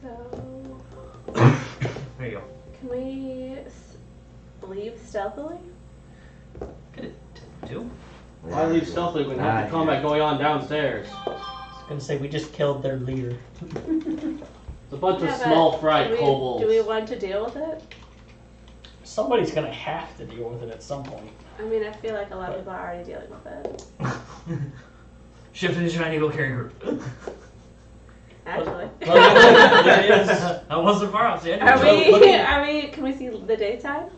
So, There you go. can we leave stealthily? Could it do? Why leave stealthily when half the combat going on downstairs? I was gonna say we just killed their leader. It's a bunch of Yeah, but small fried do kobolds. we want to deal with it? Somebody's gonna have to deal with it at some point. I mean, I feel like a lot of people are already dealing with it. Shift into Giant Eagle carry group. Actually. I wasn't far off, Are we, can we see the daytime?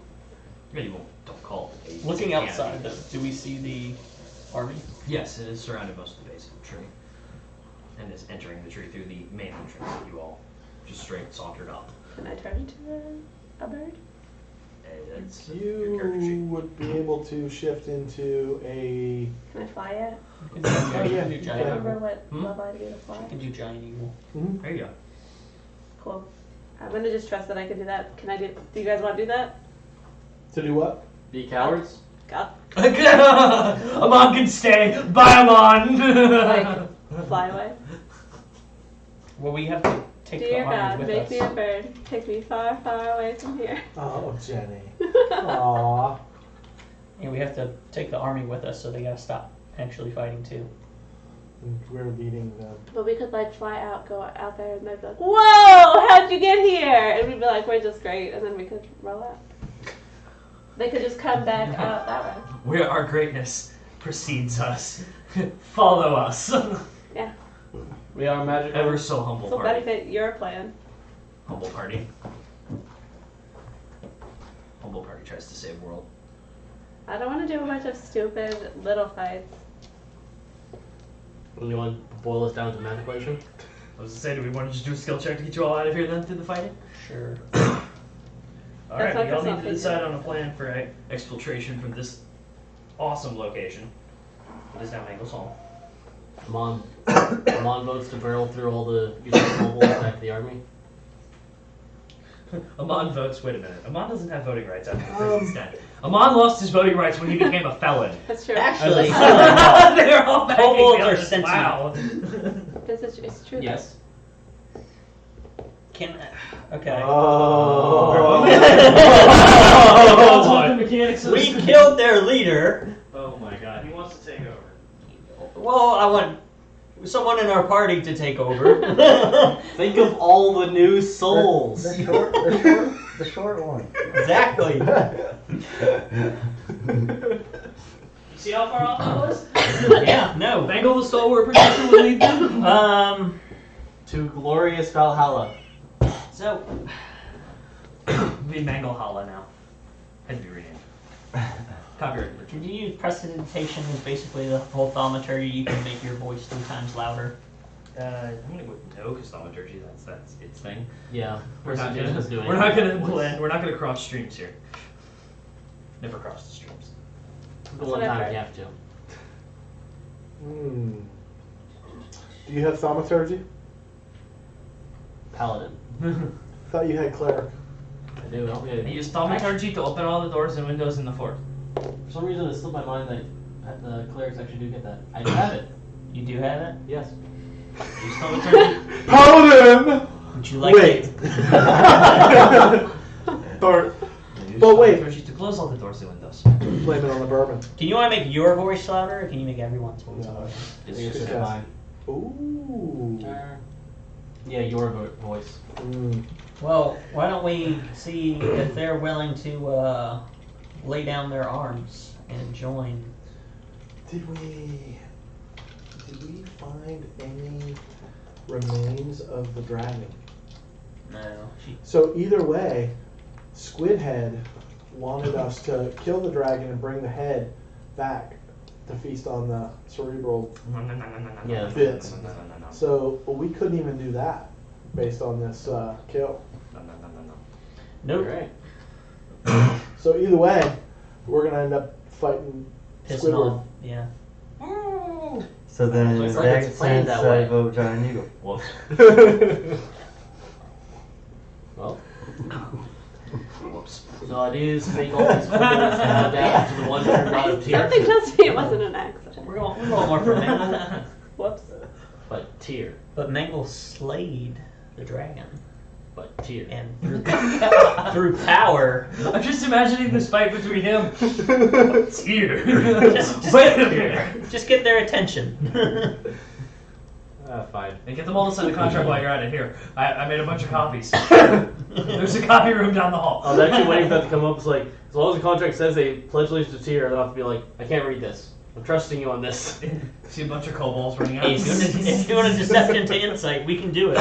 Yeah, you don't call it the base. Looking You can. outside, do we see the army? Yes, it is surrounded most of the base of the tree. And is entering the tree through the main entrance that you all just straight sauntered up. Can I turn into a bird? That's your character sheet. You would be able to shift into a. Can I fly it? You can do yeah. giant I Yeah. don't remember what level I do to fly. You can do giant eagle. There you go. Cool. I'm gonna just trust that I can do that. Can I do you guys want to do that? To do what? Be cowards? God. Amon can stay. Bye, Amon. Like, fly away. Well, we have to take the Dear army God, with make us. me a bird. Take me far, far away from here. Oh, Jenny. Aww. And we have to take the army with us, so they gotta stop actually fighting too. And we're leading them. But we could like fly out, go out there, and they'd be like, "Whoa, how'd you get here?" And we'd be like, "We're just great," and then we could roll out. They could just come back out that way. Where our greatness precedes us. Follow us. Yeah. We are magical. Ever so humble So party. benefit your plan. Humble party. Humble party tries to save world. I don't want to do a bunch of stupid little fights. You want to boil this down to math equation? I was to say, do we want to just do a skill check to get you all out of here then through the fighting? Sure. Alright, like we all a need to sausage. decide on a plan for exfiltration from this awesome location. It is now Mangle's home. Amon votes to barrel through all the kobolds back to the army. Amon votes. Wait a minute. Amon doesn't have voting rights after the prison's dead. Amon lost his voting rights when he became a felon. That's true. Actually, They're all backing kobolds me on are this. sentient. Wow. It's true. Yes. Can okay. Oh. Oh, the mechanics of We this. killed their leader. Oh my god, he wants to take over. Well, I want someone in our party to take over. Think of all the new souls. The short one. Exactly. You see how far off that was? Yeah. No. Bengal the stalwart producer will lead them. To glorious Valhalla. So, be Mangle Hala now. Had to be renamed. Copyright. Did you use prestidigitation is basically the whole thaumaturgy? You can make your voice 3 times louder. I'm gonna go with no, because thaumaturgy, that's its thing. Yeah. We're not Prestidigitation is doing gonna it. blend. We're not gonna cross streams here. Never cross the streams. The one time you have to. Hmm. Do you have thaumaturgy? Paladin. Thought you had cleric. I do. I use thaumaturgy to open all the doors and windows in the fort. For some reason, it slipped my mind that the clerics actually do get that. I do have it. You do have it? Yes. Use thaumaturgy. Paladin! Would you like Wait. it? Or Use But wait. thaumaturgy to close all the doors and windows. blame it on the bourbon. Can you want to make your voice louder, or can you make everyone's voice No. louder? It's Good just guess. mine. Ooh. Yeah, your voice. Mm. Well, why don't we see if they're willing to lay down their arms and join? Did we find any remains of the dragon? No. So either way, Squidhead wanted us to kill the dragon and bring the head back to feast on the cerebral. Yeah. Bits. So we couldn't even do that based on this kill. Nope. Alright. So either way, we're gonna end up fighting Pissing Squidward. off. Yeah. So then, Looks in like that it's planned sense, that way. I vote Giant Eagle. Whoops. Well, Whoops. so it is fake all these kobolds now down to the one turned out of Tyr. Something tells me it wasn't an accident. We're going more for Mangle. Whoops. But Tyr. But Mangle slayed the dragon. but tier. And through power, I'm just imagining this fight between him. Here. just Wait a minute. just get their attention. Fine. And get them all to sign a contract while you're at it. Here, I made a bunch of copies. There's a copy room down the hall. I was actually waiting for that to come up. It's like, as long as the contract says they pledge allegiance to tier, then I'll have to be like, I can't read this. I'm trusting you on this. See a bunch of kobolds running out. Hey, if you want a deception to insight, we can do it.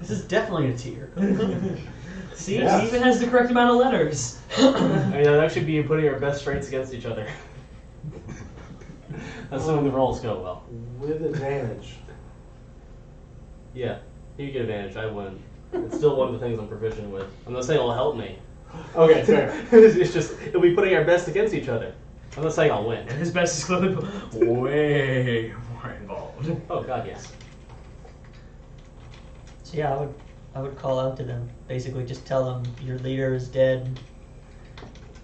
This is definitely a tier. See, Yeah. he even has the correct amount of letters. I mean, that'd actually be putting our best traits against each other. Assuming the rolls go well. With advantage. Yeah, you get advantage. I win. It's still one of the things I'm proficient with. I'm not saying it'll help me. Okay, fair. It's just it'll be putting our best against each other. I'm not saying I'll win. And his best is clearly way more involved. Oh God, yes. So yeah, I would call out to them. Basically, just tell them your leader is dead.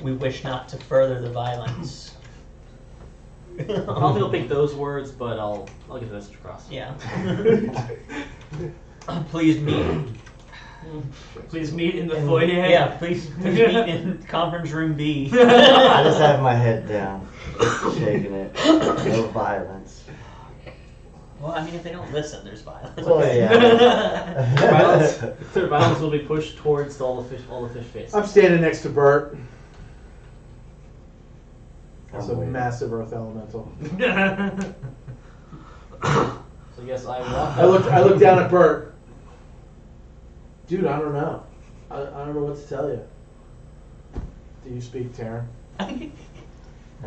We wish not to further the violence. I don't think I'll pick those words, but I'll get the message across. Yeah. Please meet. Please meet in the foyer. Yeah, please meet in conference room B. I just have my head down, shaking it. No violence. Well, I mean, if they don't listen, there's violence. Well, yeah. Their violence will be pushed towards all the fish faces. I'm standing next to Bert. I'm It's a waiting. massive earth elemental. So I guess I walk. I look down at Bert. Dude, I don't know. I don't know what to tell you. Do you speak Terran? I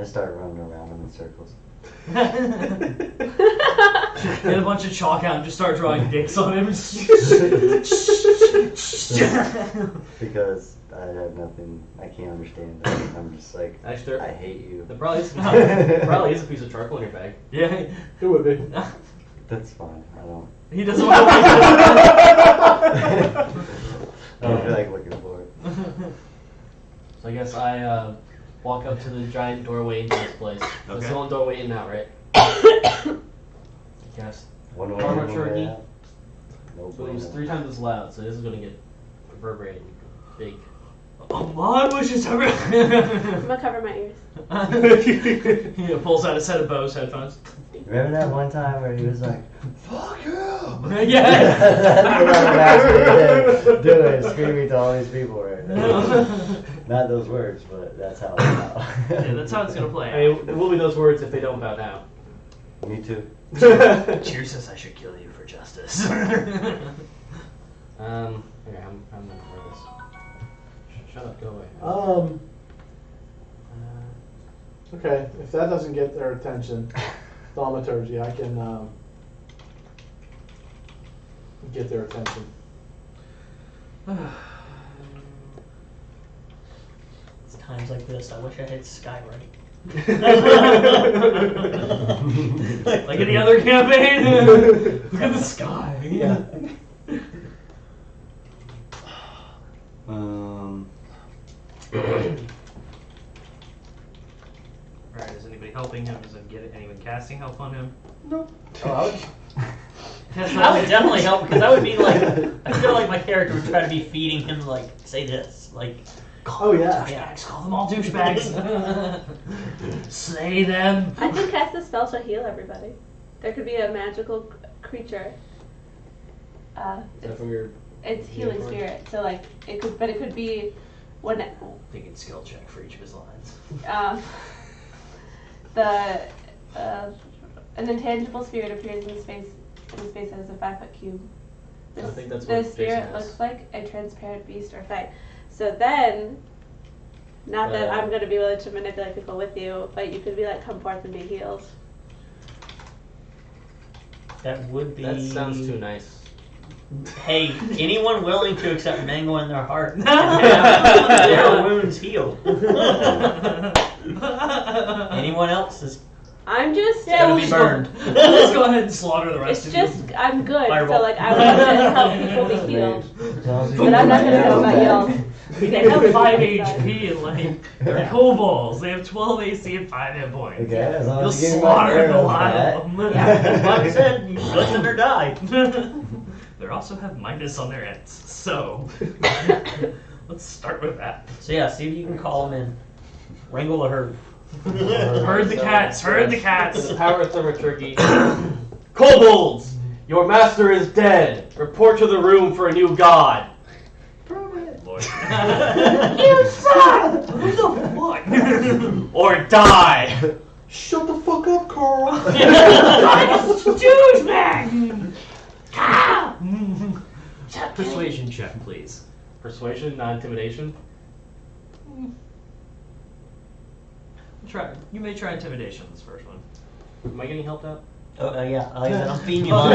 start running around in circles. Get a bunch of chalk out and just start drawing dicks on him. Because I have nothing, I can't understand it. I'm just like, Actually, I hate you. there probably is a piece of charcoal in your bag. Yeah, It would be. That's fine. I don't. he doesn't want to. I don't feel like looking for it. So I guess I walk up to the giant doorway into this place. There's Okay. the only doorway in now, right? I guess. One way Armor in, one turkey. way out. No So it was bueno. 3 times as loud, so this is gonna get reverberating big. Amon wishes to. I'm gonna cover my ears. He pulls out a set of Bose headphones. Remember that one time where he was like, "Fuck you!" Yeah. That's what I'm asking him to do it, screaming to all these people right now. Not those words, but that's how. Yeah, that's how it's gonna play. I mean, it will be those words if they don't bow down. Me too. Tyr says I should kill you for justice. Okay, I'm gonna cover this. Shut up, go away. Okay, if that doesn't get their attention, thaumaturgy, I can get their attention. It's times like this, I wish I had Skywright. Like any other campaign. Look at the sky. Yeah. Alright, is anybody helping him? Is anyone casting help on him? Oh, I would definitely help because I would be like, I feel like my character would try to be feeding him like, say this, like, Oh yeah. Douchebags, call them all douchebags. Slay them. I could cast a spell to heal everybody. There could be a magical creature. Is that from your... It's healing spirit, so like it could be when Thinking skill check for each of his lines. an intangible spirit appears in space as a 5-foot cube. I think that's the what spirit Jason has. looks like a transparent beast or thing. So then, not that I'm going to be willing to manipulate people with you, but you could be like, come forth and be healed. that would be. That sounds too nice. Hey, anyone willing to accept mango in their heart and have their wounds healed. Anyone else is I'm just. gonna be burned. Let's go ahead and slaughter the rest It's of just, I'm good, Fireball. so like I want to help people be healed. But I'm not going to know about y'all. They have 5 HP and like they're kobolds. They have 12 AC and 5 hit points. Okay, as long You'll as you give me my slaughter the arrows lot back. of them. Like I said, you listen or die. They're they also have minus on their ends. So let's start with that. So yeah, see if you can call them in. Wrangle a herd. Herd the cats. Herd the In cats. the power of Thaumaturgy. Kobolds! Your master is dead. Report to the room for a new god. Lord. You son! Who the fuck? Or die! Shut the fuck up, Carl. Stooge man! Persuasion check, please. Persuasion, not intimidation. Try. You may try intimidation this first one. Am I getting helped out? Oh, yeah, like I said, I'm feeding you Oh,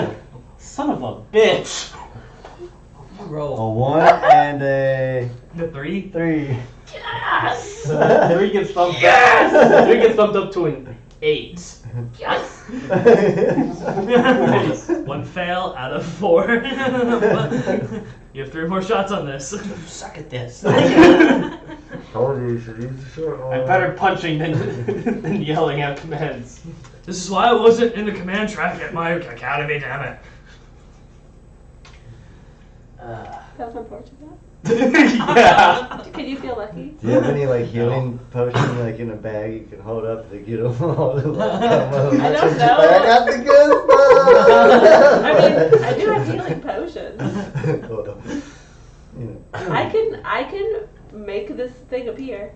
mine. Son of a bitch! You roll. A 1 and a The 3. 3. Yes! 3 gets bumped up. 3 gets bumped up to an 8. Yes! One fail out of 4. You have 3 more shots on this. You suck at this. Told you should use the short one. I'm better punching than yelling out commands. This is why I wasn't in the command track at my academy, damn it. That was unfortunate. Yeah. Can you feel lucky? Do you have any like healing potion like in a bag you can hold up to get them all to like come up? I don't know. I got the good stuff. I mean, I do have healing potions. You know. I can make this thing appear.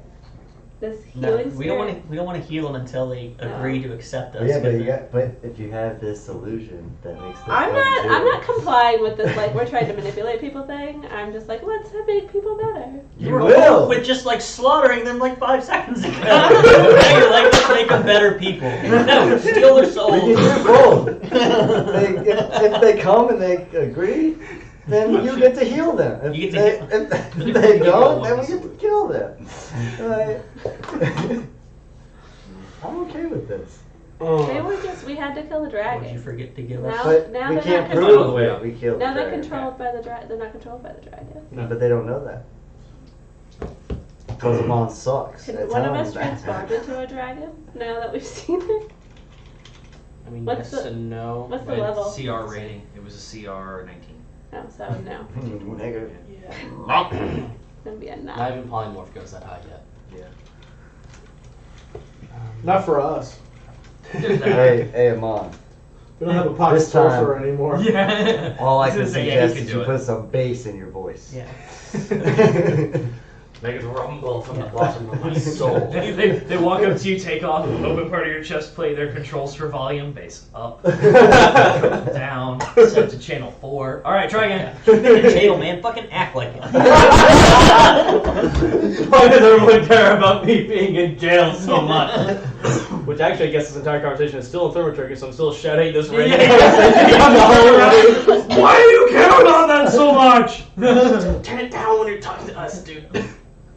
This No, healing we don't spirit. want to heal them until they agree to accept us. Yeah, but 'cause but if you have this illusion, that makes this I'm fun, too. not complying with this like we're trying to manipulate people thing. I'm just like, let's make people better. You were will. with just like slaughtering them like 5 seconds ago. Now you're like, let's make them better people. No, steal their We souls. can do both. If they come and they agree, then you get to heal them. If You get to if they don't, then we get to kill them. Right? I'm okay with this. They were we had to kill the What did you dragon. forget to give Now- us? But now we they're can't not prove controlled. that we killed Now the they're dragon. controlled by the dragon. They're not controlled by the dragon. But they don't know that. Because Mon sucks. Can That's one of how us I'm bad. transform into a dragon now that we've seen it? I mean, What's yes the- and no. What's the Right, level? CR rating. It was a CR 19. No, so no. Negative. It's gonna be a Not nine. even polymorph goes that high yet. Not for us. There's that. Hey, Mon. We don't have a pocket This time- sorcerer anymore. Yeah. All I was can gonna say, yeah, he suggest can is do you it. put some bass in your voice. Yeah. Make it rumble from the bottom of my soul. They walk up to you, take off, open part of your chest plate, their controls for volume, bass up, down, set to channel 4. Alright, try again. Jail, man, fucking act like it. Why does everyone care about me being in jail so much? Which actually, I guess this entire conversation is still in Thaumaturgy, so I'm still shouting this random conversation on the whole road. Why do you care about that so much? Turn it down when you're talking to us, dude.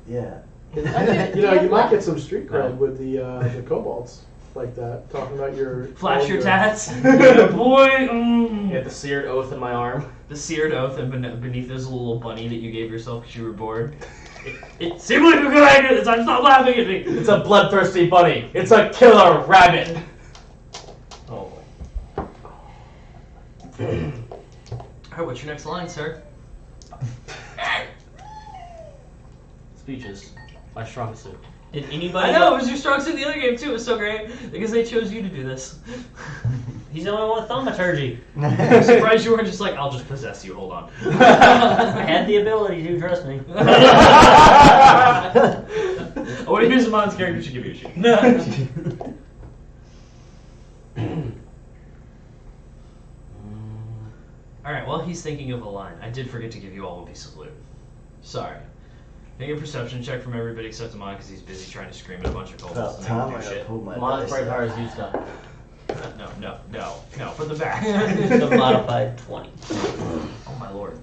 Yeah. You know, you might get some street cred with the kobolds like that, talking about your Flash all your tats. Yeah, boy. You had the seared oath in my arm. The seared oath, and beneath there's a little bunny that you gave yourself because you were bored. It seemed like a good idea this time. Stop laughing at me. It's a bloodthirsty bunny. It's a killer rabbit. Oh. Alright, what's your next line, sir? Speeches. My strong suit. Did anybody? I know, it was your strong suit in the other game too. It was so great because they chose you to do this. He's the only one with thaumaturgy. I'm surprised you weren't just like, I'll just possess you. Hold on. I had the ability to, trust me. I want to use a Mon's character to give you a sheet. Alright, while he's thinking of a line, I did forget to give you all a piece of loot. Sorry. Make a perception check from everybody except Amon because he's busy trying to scream at a bunch of kobolds About and time make I them do shit. pulled my Mon's dice bright out. heart is used up. No, from the back. The modified 20. Oh my lord.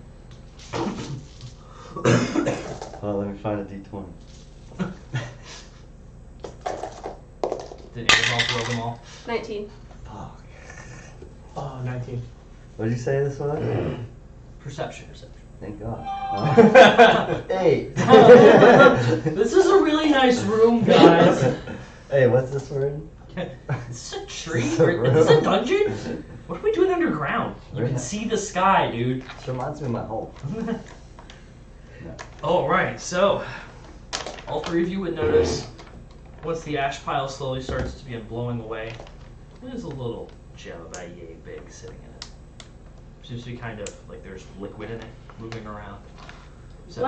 Well, let me find a D20. Did Arizal throw them all? 19. Fuck. 19. What did you say this was? Perception. Thank God. 8. This is a really nice room, guys. Hey, what's this word? Is this a tree? Is this a Or is this a room? dungeon? What are we doing underground? You can see the sky, dude. This reminds me of my home. All right, so all three of you would notice once the ash pile slowly starts to begin blowing away, there's a little gem about yay big sitting in it. Seems to be kind of like there's liquid in it moving around. So,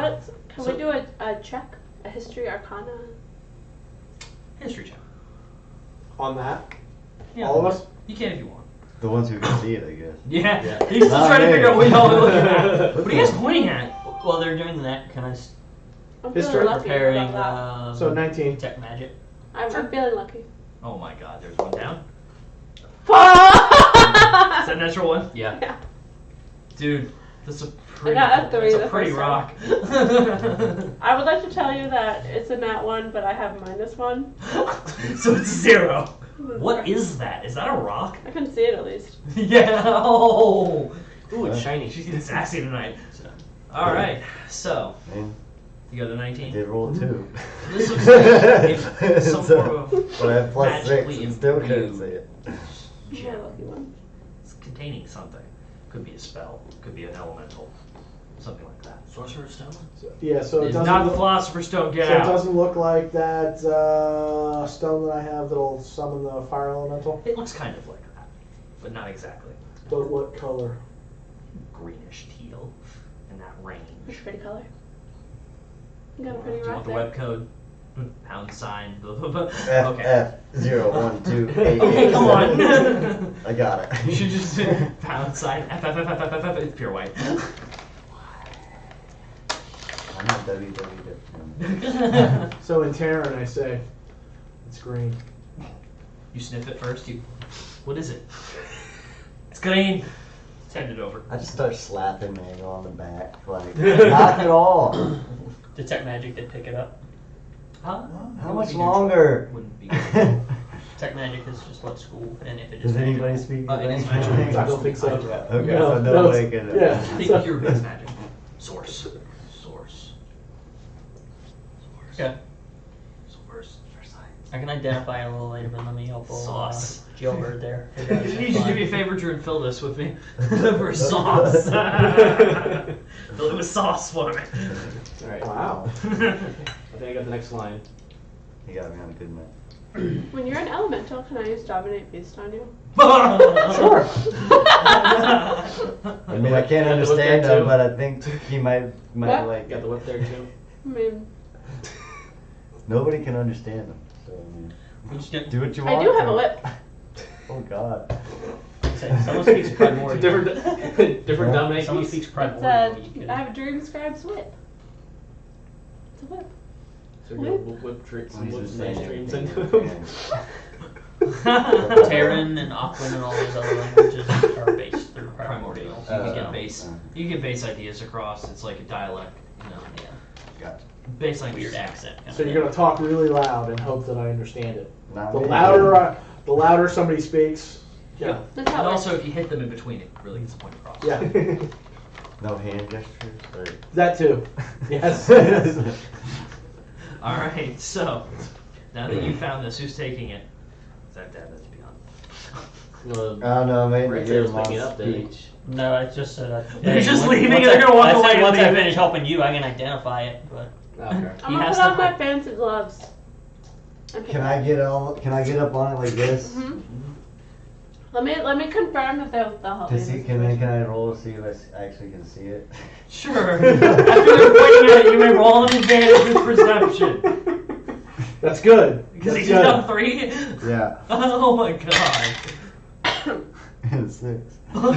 Can we do a check? A history arcana? history check. On that? Yeah, All of us? You can if you want. The ones who can see it, I guess. Yeah, Yeah. he's still trying to Nice. figure out what y'all are looking at. What are you guys pointing at? While they're doing that, can I I'm History feeling lucky preparing about So 19. detect magic? that. I'm feeling lucky. Oh my god, there's one down. Is that a natural one? Yeah. Yeah. Dude, that's a pretty, got a 3 that's a the pretty first rock. I would like to tell you that it's a nat 1, but I have -1. So it's 0. What is that? Is that a rock? I can see it at least. Yeah. Oh. Ooh, it's shiny. She's getting sassy tonight. All right. So Man, you got a I 19. did roll 2. This looks like it's some So, form of but I have plus 6 magically and still couldn't imbued see it. You're gem. a lucky one. It's containing something. Could be a spell. Could be an elemental. Something like that. Sorcerer's Stone? Yeah, so it It's doesn't. not the look, Philosopher's Stone. Get so it out. doesn't look like that stone that I have that'll summon the fire elemental. It looks kind of like that, but not exactly. But what color? Greenish teal in that range. It's a pretty color. You got a Do pretty you rock want the there. web code? Pound sign. Blah, blah, blah. F, Okay. F, 0, 1, 2, 8. Okay, come on. I got it. You should just pound sign F F F F F F F. It's pure white. I'm not www. So in Terran, I say it's green. You sniff it first. You. What is it? It's green. Send it over. I just start slapping Mango on the back, like, knock it off. Detect magic did pick it up. Huh? How It much would be longer? Wouldn't be. Detect magic is just what school, and if it Does is anybody speak It is English? magic. I don't think so. Okay, No, so no, nobody it's- can. yeah. Think your base magic. Source. Source. Okay. Source. I can identify a little later, but let me help Sauce. Jailbird there. figure out You if need it's to do fine. me a favor, Drew, and fill this with me for sauce. Fill it with sauce for me. Alright. Wow. I think I got the next line. You got me on a good man. When you're an elemental, can I use Dominate Beast on you? Sure. I mean, I can't Got the whip understand there, him, too? but I think he might What? like Got it. the whip there too. I mean, Nobody can understand him. So, I mean, We just get- do what you I want. do have a whip. Oh, God. Someone speaks Primordial. Different dominate Someone beast. speaks It's Primordial. You can- I have a Dream Scribe's whip. It's a whip. So we'll whip tricks and He's whip just some nice saying dreams anything into he him. can. Terran and Aquan and all those other languages are based through Primordial. Primordial. You can Oh, get base. You can get base ideas across. It's like a dialect. You know. Yeah. Gotcha. Base language. Weird accent. kind So of you're thing. gonna talk really loud and hope that I understand it. Not The me. louder somebody speaks. Yeah. That's how And it also, works. if you hit them in between, it really gets the point across. Yeah. No hand gestures? Or... That too. Yes. All right. So now that you found this, who's taking it? Is that Dad? That's beyond. Well, I don't know, maybe Right give there him was on picking it up, didn't he? speech. No, I just said that. You're just leaving once and they're gonna walk I said away and once I leave it. finish helping you, I can identify it. But okay. I'm He gonna has put to on my hold- fancy gloves. and pick Can it I up. get up on it like this? Mhm. Let me confirm that they'll help To me. see, can I roll to see if I actually can see it? Sure. After they're pointing at it, you may roll an advantage with perception. That's good. Because That's he's good. got 3. Yeah. Oh my god. And 6. So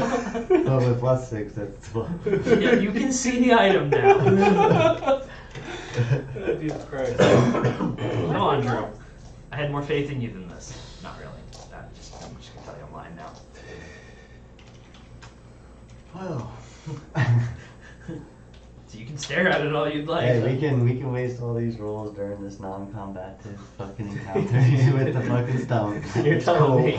with plus 6, that's 12. Yeah, you can see the item now. Jesus Christ. Come on, Drew. I had more faith in you than this. Not really. I'm just gonna tell you I'm lying now. Wow. So you can stare at it all you'd like. Hey, we can waste all these rolls during this non-combative fucking encounter with the fucking stone. You're It's telling cool. me.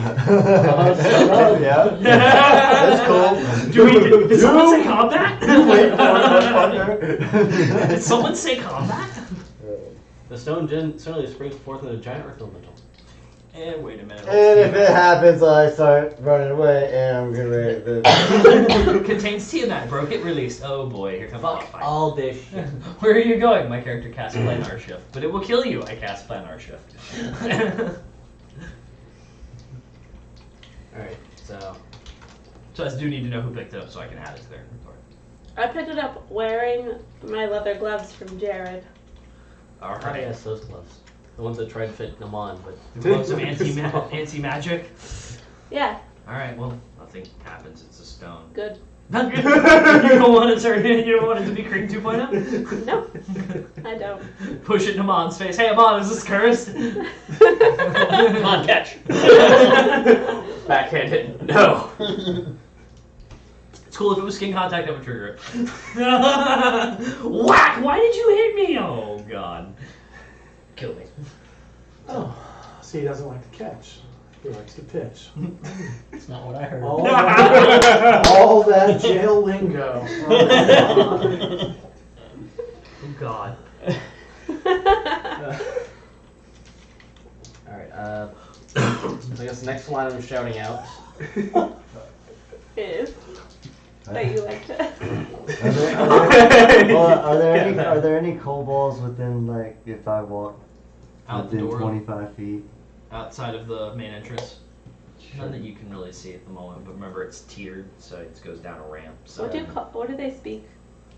Yeah. That's cool. Did someone say combat? Wait for it, motherfucker. Did someone say combat? The stone certainly springs forth in a giant earth elemental. And wait a minute. And if it happens, I start running away, and I'm getting ready to. Contains Tiamat. Broke it. Released. Oh boy, here comes the Fuck fight. all this shit. Where are you going? My character casts planar shift, but it will kill you. I cast planar shift. Alright, so. So I do need to know who picked it up so I can add it to their inventory. I picked it up wearing my leather gloves from Jared. All Oh, right. yes, those gloves. The ones that tried to fit them on, but. The gloves of anti-magic. Yeah, All right. Well, nothing happens. It's a stone. good. You don't want to turn it. You don't want it to be Cream 2.0. No, I don't. Push it in Amon's face. Hey, Amon, is this cursed? Come on, catch. Backhanded. No. It's cool if it was skin contact. I would trigger it. Whack! Why did you hit me? Oh God. Kill me. Oh, see, he doesn't like to catch. He likes to pitch. That's not what I heard. All that jail lingo. Oh God. Alright, so I guess the next line I'm shouting out. Is that you liked it? Are there any kobolds within, like, if I walk Out the within door. 25 feet? Outside of the main entrance. None that you can really see at the moment, but remember it's tiered, so it goes down a ramp. So What do they speak?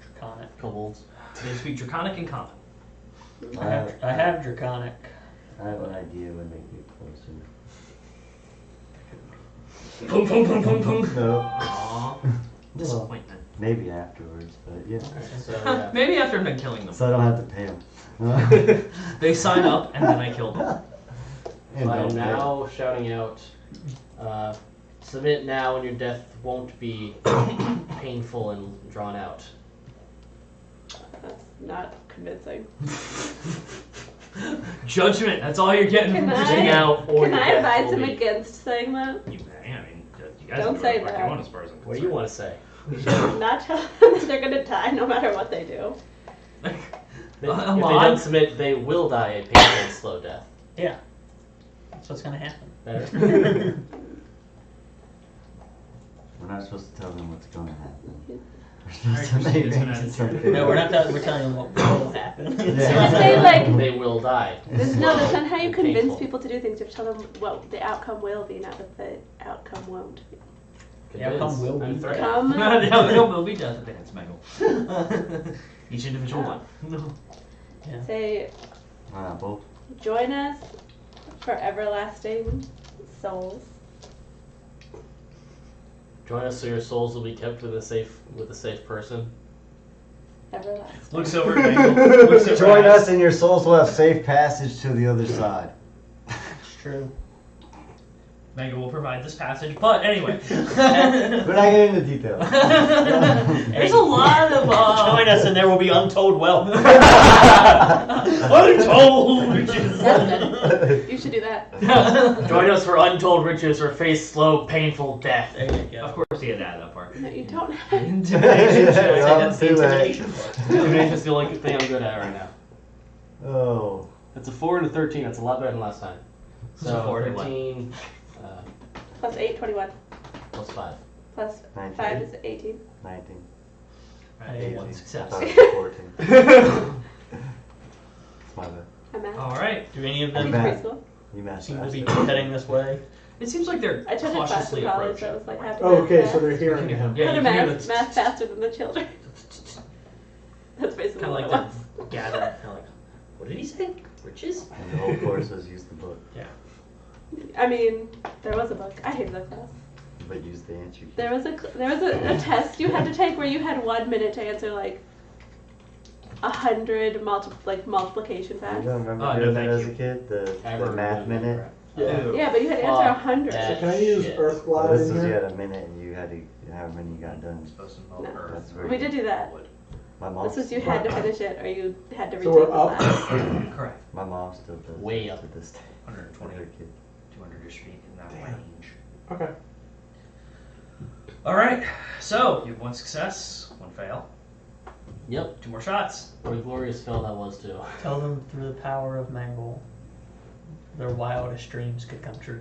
Draconic. Kobolds. they speak Draconic and Common. I have Draconic. I have an idea when they get closer. Boom, boom, boom, boom, boom. No. Aww. Well, Disappointment. maybe afterwards, but yeah. So, yeah. Maybe after I've been killing them. So I don't have to pay them. They sign up and then I kill them. And I'm don't pay. now shouting out, submit now and your death won't be painful and drawn out. That's not convincing. Judgment. That's all you're getting Can from I- sitting out. Or Can your I death advise will him be- against saying that? You guys Don't can do say whatever that. you want as far as I'm What do you want to say? Not tell them that they're gonna die no matter what they do. If they Amon? don't submit, they will die a painful and slow death. Yeah. That's what's gonna happen. Better? We're not supposed to tell them what's going to happen. Alright, We're Christine, supposed to it's make gonna it No, we're not. We're telling them what will happen. Just say like, They will die. that's not how you And convince painful. people to do things. You have to tell them what the outcome will be, not what the outcome won't be. The outcome will I'm be threatened. Come. The outcome will be death dance, Mangle. Each individual one. Say, Both. join us for everlasting souls. Join us so your souls will be kept with a safe person. Everlasting. Looks over at Mangle. Looks over Join at us and your souls will have safe passage to the other side. It's true. Mangle will provide this passage, but anyway. We're not getting into details. There's a lot of Join us and there will be untold wealth. untold riches. That's good. You should do that. Join us for untold riches or face slow, painful death. There you go. Of course he had to add that part. No, you don't have Intimidation. That's the Too late. intimidation part. Intimidation's the only thing I'm good at right now. Oh. It's a 4 and a 13. That's a lot better than last time. It's a So 4 and a 13 plus 8, 21. plus 5. Plus 19. 5 is 18. 19. Right, one 18. success. I thought it was 14. It's my bad. I'm at. All right. Do any of I'm them in Matt. preschool. You matched seem to that. be heading this way? It seems like they're I took a class cautiously in college, so I approaching. was like, have to Oh, math okay, fast. so they're hearing him. Yeah, How to you can hear math, the math faster than the children. That's basically kind of what like it was. they're gathering. Kind of like, what did he say? Riches? And the whole course was use the book, I mean, there was a book. I hated that class. but use the answer key. There was a test you had to take where you had 1 minute to answer like 100 multiplication You facts. don't remember Oh, no, doing that thank as you. a kid? The Ever math remember minute? that. Yeah. Yeah, but you had to answer 100. Yeah. So can I use Shit. Earth Well, Glide this in was you here? had a minute and you had to, however many you got done. Supposed to No. Earth. That's very We did do that. Wood. My mom. This was you had to finish it or you had to So retake we're the up. class. Correct. My mom still does. Way it up. to this day. 120, With her kid. 200-ish feet in that Damn. range. Okay. All right. So you have 1 success, 1 fail, Yep. 2 more shots. What a glorious fail that was too. Tell them through the power of Mangle. their wildest dreams could come true.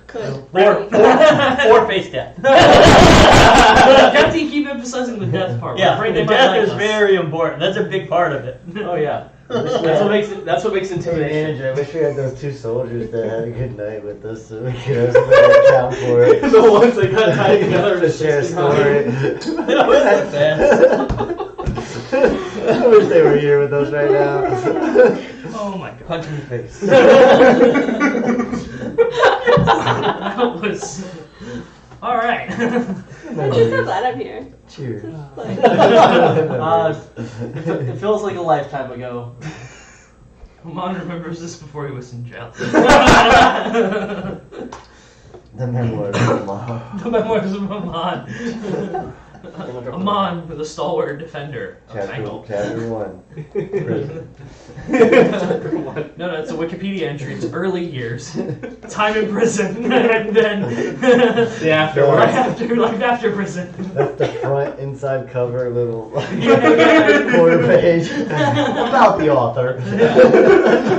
Could. Or face death. Captain, you keep emphasizing the death part. Yeah, Right, the they might death like is us. very important. That's a big part of it. Oh yeah. That's what makes it. That's what makes Hey, intimidation. Andrew, I wish we had those two soldiers that had a good night with us so we could have somebody account for it. The ones that got tied together to share a story. That wasn't bad. I wish they were here with us right now. Oh my god. Punch in the face. That was. Alright. I'm just so glad I'm here. Cheers. Like, It feels like a lifetime ago. Amon remembers this before he was in jail. The memoirs of Mom. The memoirs of Amon. Amon, the stalwart defender of Tangle. Chapter 1. Prison. No, it's a Wikipedia entry. It's early years, time in prison, and then The afterward. life after prison. That's the front inside cover little quarter page about the author.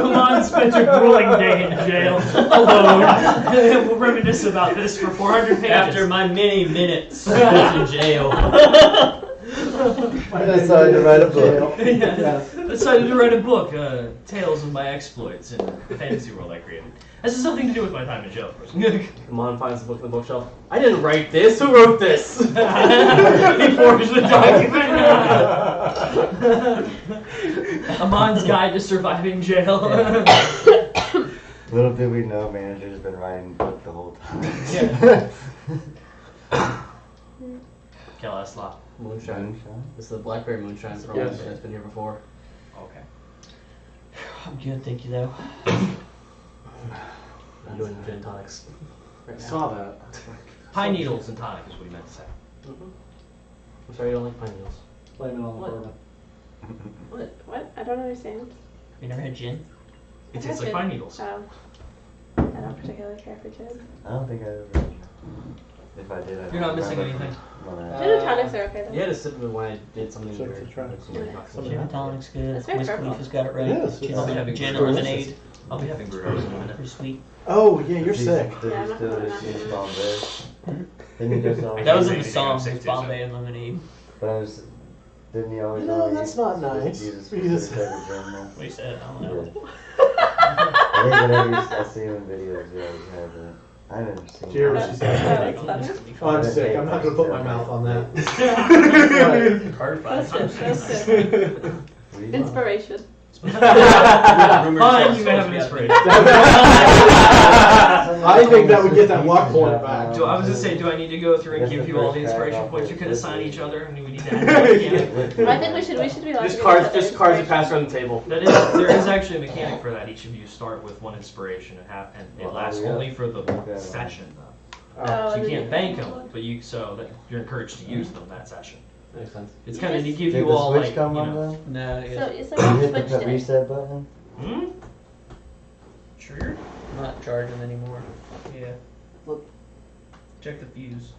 Amon spent a grueling day in jail alone. We'll reminisce about this for 400 pages. After my many minutes spent in jail. I decided to write a book. Decided to write a book, Tales of My Exploits in the fantasy world I created. This has something to do with my time in jail, of course. Amon finds the book in the bookshelf. I didn't write this. Who wrote this? He forged the document. Amon's Guide to Surviving Jail. Little did we know, manager's been writing the book the whole time. Yeah. Kelesla. Moonshine. This is the blackberry moonshine from Yes. that's been here before. Okay. I'm good, thank you though. I'm doing gin tonics. Right now. Saw that. Pine needles and tonic is what he meant to say. I'm sorry you don't like pine needles. Blame it on the What? bourbon. what? I don't understand. You never had gin? It tastes like pine needles. Oh. I don't particularly care for gin. I don't think I ever. If I did, I You're not missing remember. anything. Well, Gin and tonics are okay though. You had to sip of it when I did something So weird. to try. Gin and tonic's good. It's very Wiz purple. Khalifa's got it right. Yes, Gin, it's I'll be having gin and delicious. lemonade. I'll be having brewers in a minute. Pretty sweet. Oh, yeah, you're Did he- sick. Did Yeah, he I'm not still gonna just knock use it. Bombay? Didn't he just always? That was in Anything the song, I'm sick was to, so. Bombay and lemonade. But I was. Didn't he always? No, only that's use- not nice. Use You just- specific type of gin, though? What you said, I don't He know. did. I think whenever I see him in videos, he always has it. I never seen Did you ever it. see that? Oh, it's funny. Oh, I'm sick. I'm not going to put my mouth on that. Hard That's five. good. That's good. What are you doing? Inspiration. Fine, you may have an inspiration. I think that would get that luck point back. I was gonna say, do I need to go through and give you all the inspiration points you could assign each other? And do we need to add that mechanic? I think we should be like Just cards you pass around the table. There is actually a mechanic for that. Each of you start with one inspiration and it lasts only for the session though. Oh, So you and can't then bank them, but so that you're encouraged to use them that session. Makes sense. It's kind of to give Did you the all switch like, come you on know. then? No, So yeah. it's You like hit switched the it. reset button? Hmm? Sure. I'm not charging anymore. Yeah. Look. Check the fuse.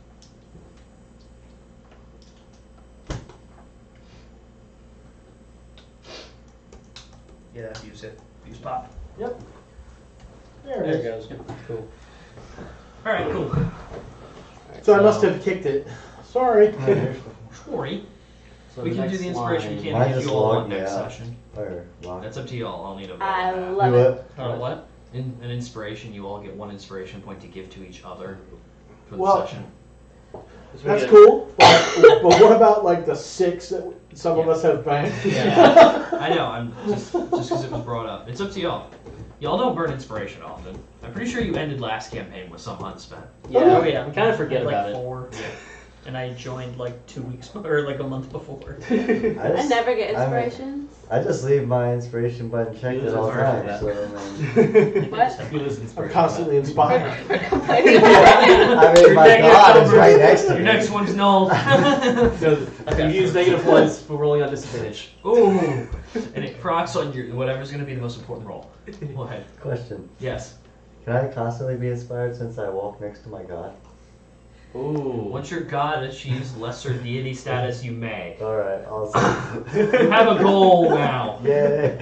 Yeah, that fuse hit. Fuse pop. There There it it is. goes. Cool. All right, cool. So I must have kicked it. Sorry. Sorry. So We can do next the inspiration line- mechanic Mine if just you all want logged me next out. session. Or lock? That's up to y'all. I'll need a vote. I on that. love Do it. what? What? In an inspiration, you all get one inspiration point to give to each other for the Well, session. That's cool. But what about like the 6 that some of us have banked? Yeah. I know. I'm just because it was brought up. It's up to y'all. Y'all don't burn inspiration often. I'm pretty sure you ended last campaign with some unspent. Yeah, Oh, yeah. we kind of forget like about it. 4. And I joined like 2 weeks or like a month before. I never get inspirations. I just leave my inspiration button checked You at all lose inspiration times. for So, What? You lose I'm inspiration. constantly inspired. We're complaining about it. I mean, my negative God is numbers. right next to Your me. next one's null. You use negative ones for rolling on disadvantage. Ooh. And it procs on your whatever's going to be the most important roll. Go ahead. Question. Yes. Can I constantly be inspired since I walk next to my God? Ooh. Once your god achieves lesser deity status, you may. Alright, awesome. You have a goal now. Yay!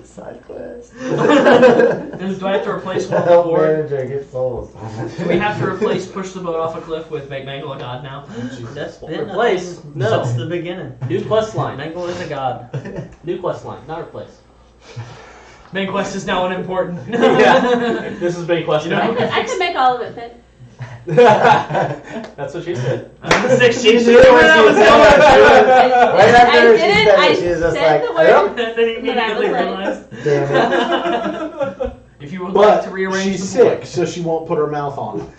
Side quest. Do I have to replace one on the Help board? manager get souls. Do we have to replace push the boat off a cliff with make Mangle a god now? That's been Replace? a thing No. since the beginning. New quest line. Mangle is a god. New quest line, not replace. Main quest is now unimportant. Yeah. This is main quest You know, now. I can make all of it fit. That's what she said. She knew knew what that she was was going. Right I after she didn't. said I it, she was just said like, the word. "Yep." And then immediately But I was realized. Damn it. If you would like But to rearrange she's the sick, board. so she won't put her mouth on it.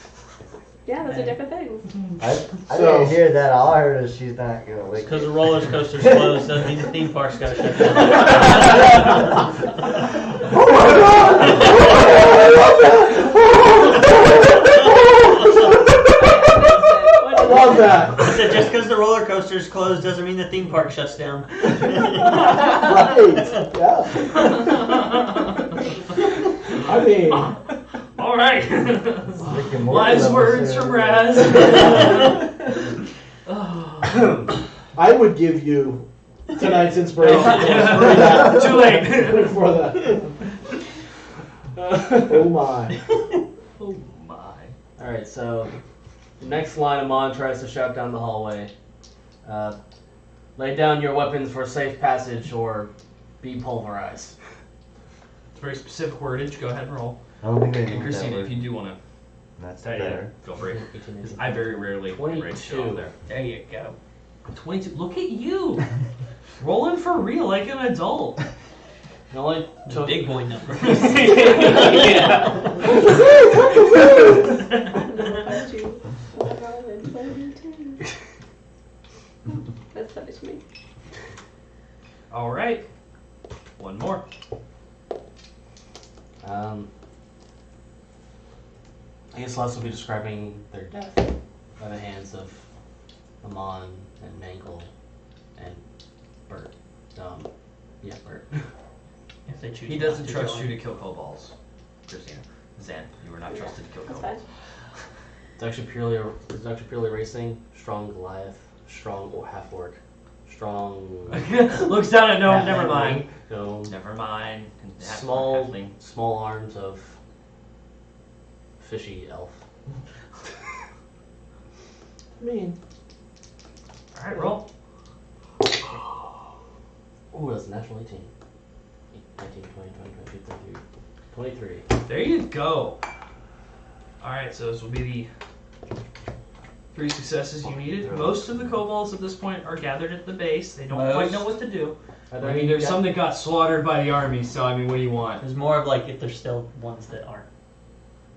Yeah, those are different things. I So- didn't hear that. All I heard is she's not gonna lick Because the it. roller coaster's closed doesn't mean the theme park's got to shut down. Oh my god! I love that. I said just because the roller coaster's closed doesn't mean the theme park shuts down. Right. Yeah. I mean, All right. Rick and Morty Wise levels words here. from Raz. Oh. I would give you tonight's inspiration. Yeah. Too late. For that. Oh my. Oh my. Alright, so next line Amon tries to shout down the hallway. Lay down your weapons for safe passage or be pulverized. It's very specific wordage. Go ahead and roll. I don't think they And know that Christina, word. if you do want to That's say better. it, feel free. 'Cause I very rarely rate shit off there. There you go. 22. Look at you. Rolling for real like an adult. It only took Big boy number. Yeah. But you roll in 22. That's funny to me. All right. One more. I guess Les will be describing their death by the hands of Amon and Mangle and Bert. Yeah, Bert. If they choose He not doesn't to trust join. you to kill kobolds, Christina. Zen, you were not trusted to kill That's kobolds. fine. It's actually purely racing. Strong Goliath, strong half orc, strong. Looks down at no. half Never mind. No. Never mind. Half- Small, halfling. small arms of fishy elf. I mean, All right, roll. Ooh, that's a natural 18. 19, 20, 22, 23. 23. There you go. All right, so this will be the 3 successes you needed. Most of the kobolds at this point are gathered at the base. They don't quite know what to do. Are I there mean, any there's ga- some that got slaughtered by the army. So I mean, what do you want? There's more of like if there's still ones that aren't.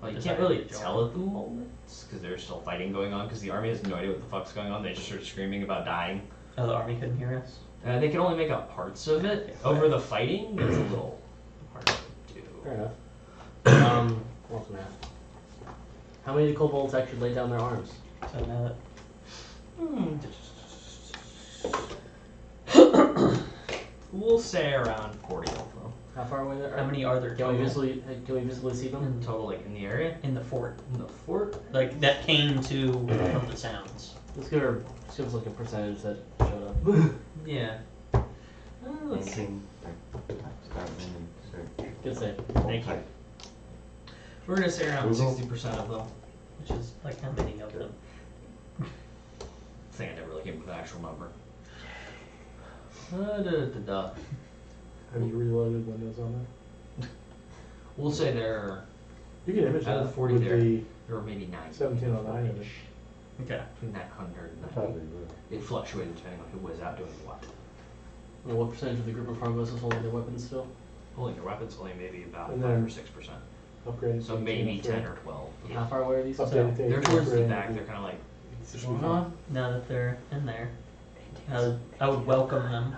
Well, you Just can't like really join. tell at the moment because there's still fighting going on. Because the army has no idea what the fuck's going on. They just start screaming about dying. Oh, the army couldn't hear us. They can only make out parts of it. Over the fighting, it's a little hard to do. Fair enough. What else am I ask? How many kobolds actually lay down their arms? So now that We'll say around 40 of them. How far away are how many are there Can we total visibly see them? Total, like in the area. in the fort? In the fort. Like that came to from the sounds. Let's give us like a percentage that showed up. Yeah. Let's see. Start winning, search. Good save. Thank you. We're gonna say around Google. 60% of them. Which is like how many of them? I think I never really came up with an actual number. Da. have you reloaded Windows on that? We'll say there You can image Out of that the 40 with there. the are maybe 9. 1709 image. Okay. Between that 100 and that. Probably would. It fluctuated depending on who was out doing what. And what percentage of the group in front of us is holding their weapons still? Holding your weapons only maybe about And 5 then- or 6%. Upgraded. So maybe 10 or 12. How far away are these? Updated to They're 18, towards the upgraded back. to- They're kind of like, This what's should be going fine. on? Now that they're in there, I would welcome them.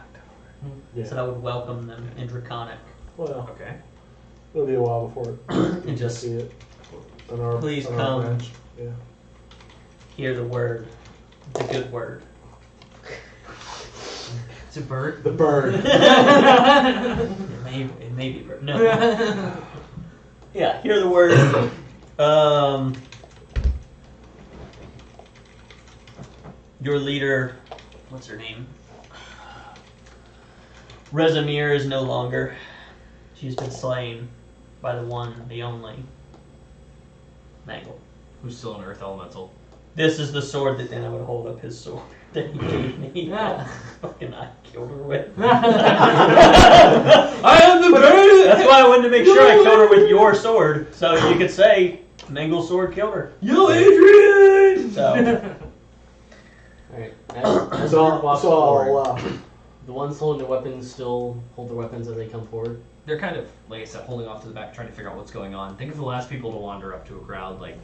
I said I Yeah. would welcome them in Draconic. Well, Okay. it'll be a while before you And can just see it. On our, please on our come. bench. Yeah. hear the word, the good word. It's a bird. The bird. It may be no. Yeah, hear the word. Your leader, what's her name? Rezamir is no longer. She's been slain by the one, the only, Mangle. Who's still an earth elemental? This is the sword that then I would hold up his sword that he gave me. Yeah. Fucking I killed her with. I am the greatest! That's why I wanted to make sure I killed her with your sword. So you could say Mangle's sword killed her. Yo, Adrian! So Alright. So I'll The ones holding their weapons still hold their weapons as they come forward. They're kind of, like I said, holding off to the back, trying to figure out what's going on. Think of the last people to wander up to a crowd, like,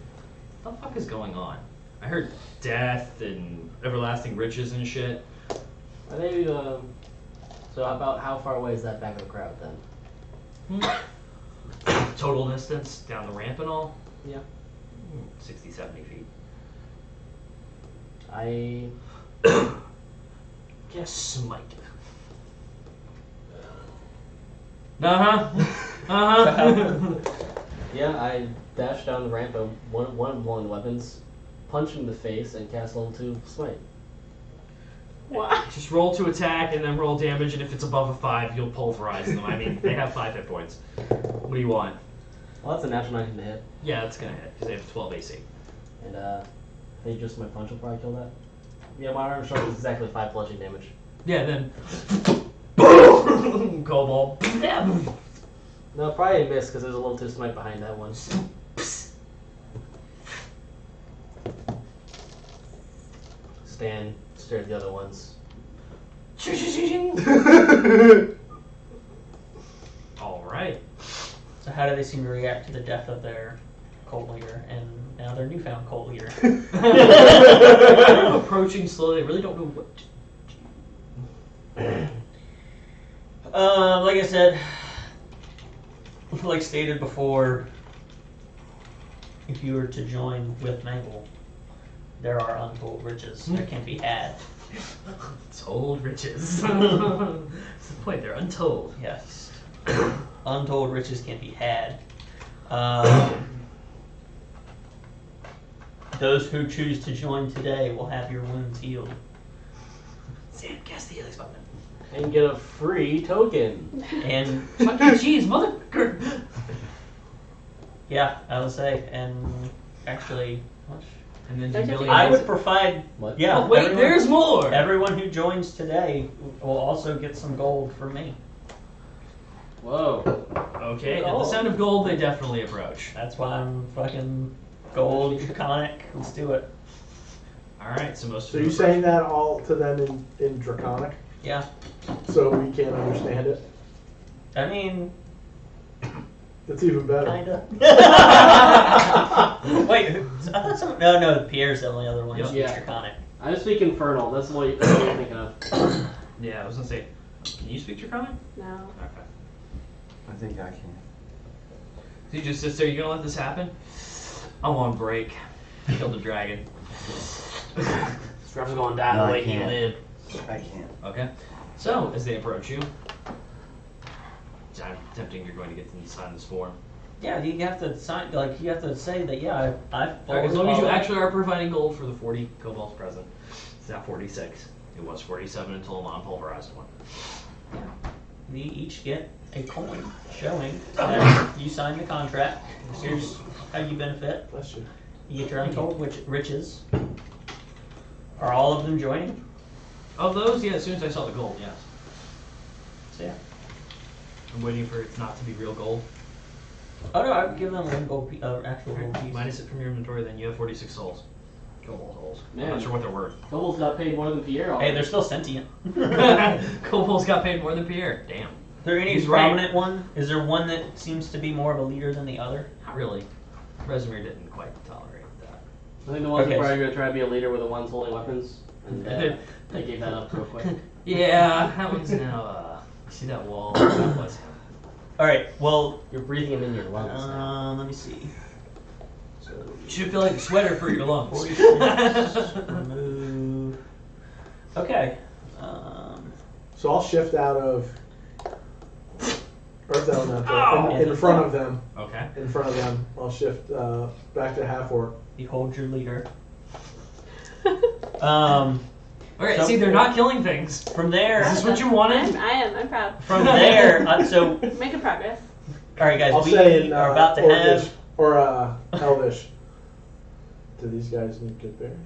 what the fuck is going on? I heard death and everlasting riches and shit. Are they, so about how far away is that back of the crowd then? Total distance down the ramp and all? Yeah. 60, 70 feet. I Guess smite. yeah, I dash down the ramp of one of the weapons, punch him in the face, and cast level 2 smite. What? Just roll to attack and then roll damage, and if it's above a 5, you'll pulverize them. I mean, they have 5 hit points. What do you want? Well, that's a natural 19 to hit, Yeah, that's gonna hit, because they have 12 AC. and I think just my punch will probably kill that. Yeah, my arm strike is exactly 5 bludgeoning damage. Yeah, then... Boom! Cobalt. No, probably a miss because there's a level 2 smite behind that one. Stand, stare at the other ones. Alright. So how do they seem to react to the death of their cult leader and now their newfound cult leader? I'm approaching slowly. I really don't know what to do. Like I said, like stated before, if you were to join with Mangle, there are untold riches that can be had. Told riches. That's the point, they're untold. Yes. Untold riches can be had. Those who choose to join today will have your wounds healed. Sam, cast the healing button. And get a free token. And Fuck you, cheese, motherfucker! yeah, I would say, and actually, what? And then Don't you humiliate. I would provide. What? Yeah. Oh, wait, everyone- there's more! Everyone who joins today will also get some gold from me. Whoa. Okay, at the sound of gold, they definitely approach. That's why I'm fucking gold draconic. Let's do it. Alright, so most of So them you saying that all to them in Draconic, Yeah. so we can't understand it? I mean, That's even better. kinda. Wait, I thought some. No, Pierre's the only other one who Yep. speaks Yeah. draconic. I just speak Infernal, that's what you're thinking of. Yeah, I was gonna say, can you speak Draconic? No. Okay. I think I can. So you just sit there, you gonna let this happen? I'm on break. I killed the dragon. Scruff's going down No, the I way he can't. lived. I can't. Okay. So, as they approach you, I'm tempting you're going to get them to sign this form. Yeah, you have to sign. Like you have to say that. Yeah, I Alright, as long as you actually are providing gold for the 40 kobolds present. It's now 46. It was 47 until a non-pulverized one. We each get a coin showing that you signed the contract. Here's how you benefit. Bless you. You get your untold riches. Are all of them joining? Of those, yeah, as soon as I saw the gold, yes. So yeah. I'm waiting for it not to be real gold. Oh no, I've given them one gold, actual gold piece. Minus it from your inventory, then you have 46 souls. Kobold souls. I'm Man. not sure what they're worth. Kobolds got paid more than Pierre. Hey, they're still sentient. Kobolds got paid more than Pierre. Damn. Is there any He's right. prominent one? Is there one that seems to be more of a leader than the other? Not really. Rezamir didn't quite tolerate that. I think the ones Okay. that are probably going to try to be a leader were the ones holding weapons, and they gave that up real quick. Yeah, that one's now, see that wall? That was him. Alright, well, You're breathing it in your lungs now. let me see. So, You should feel like a sweater for your lungs. 46, remove. Okay. So I'll shift out of Earth Elemental Oh! in front of them. Okay. In front of them, I'll shift back to half orc. Behold your leader. Alright, So- see, they're not killing things. From there, Is this what you wanted? I'm proud. from there, so Making progress. all right, guys, I'll we say in are about to Orcish, have. or Elvish. Do these guys need good berries?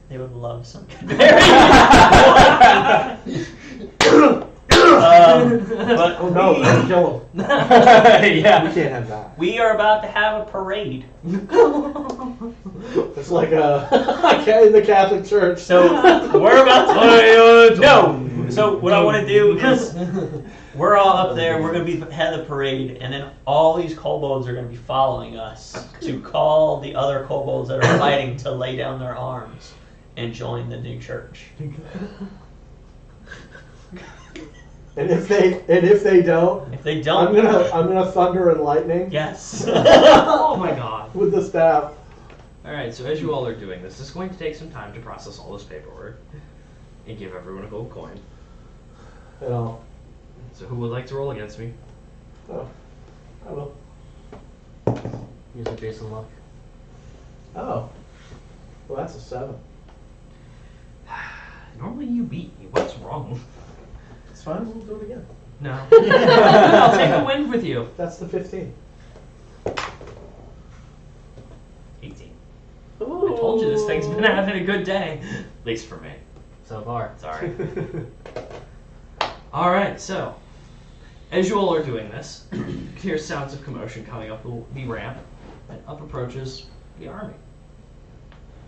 They would love some good Oh but no, kill them. Yeah. We can't have that. we are about to have a parade. It's like a in the Catholic Church. So we're about to no. So what I want to do is we're all up there. We're going to be head of the parade, and then all these kobolds are going to be following us to call the other kobolds that are fighting to lay down their arms and join the new church. And if they don't, If they don't, I'm gonna thunder and lightning yes. Oh my god. with the staff. Alright, so as you all are doing this, it's going to take some time to process all this paperwork and give everyone a gold coin. You know. So who would like to roll against me? Oh, I will. Use a Jason luck. Oh, well that's a 7. Normally you beat me. What's wrong? It's fine. We'll do it again. No. I'll take a win with you. That's the 15. 18. Ooh. I told you this thing's been having a good day. At least for me. So far. Sorry. Alright, so as you all are doing this, you hear sounds of commotion coming up the ramp, and up approaches the army.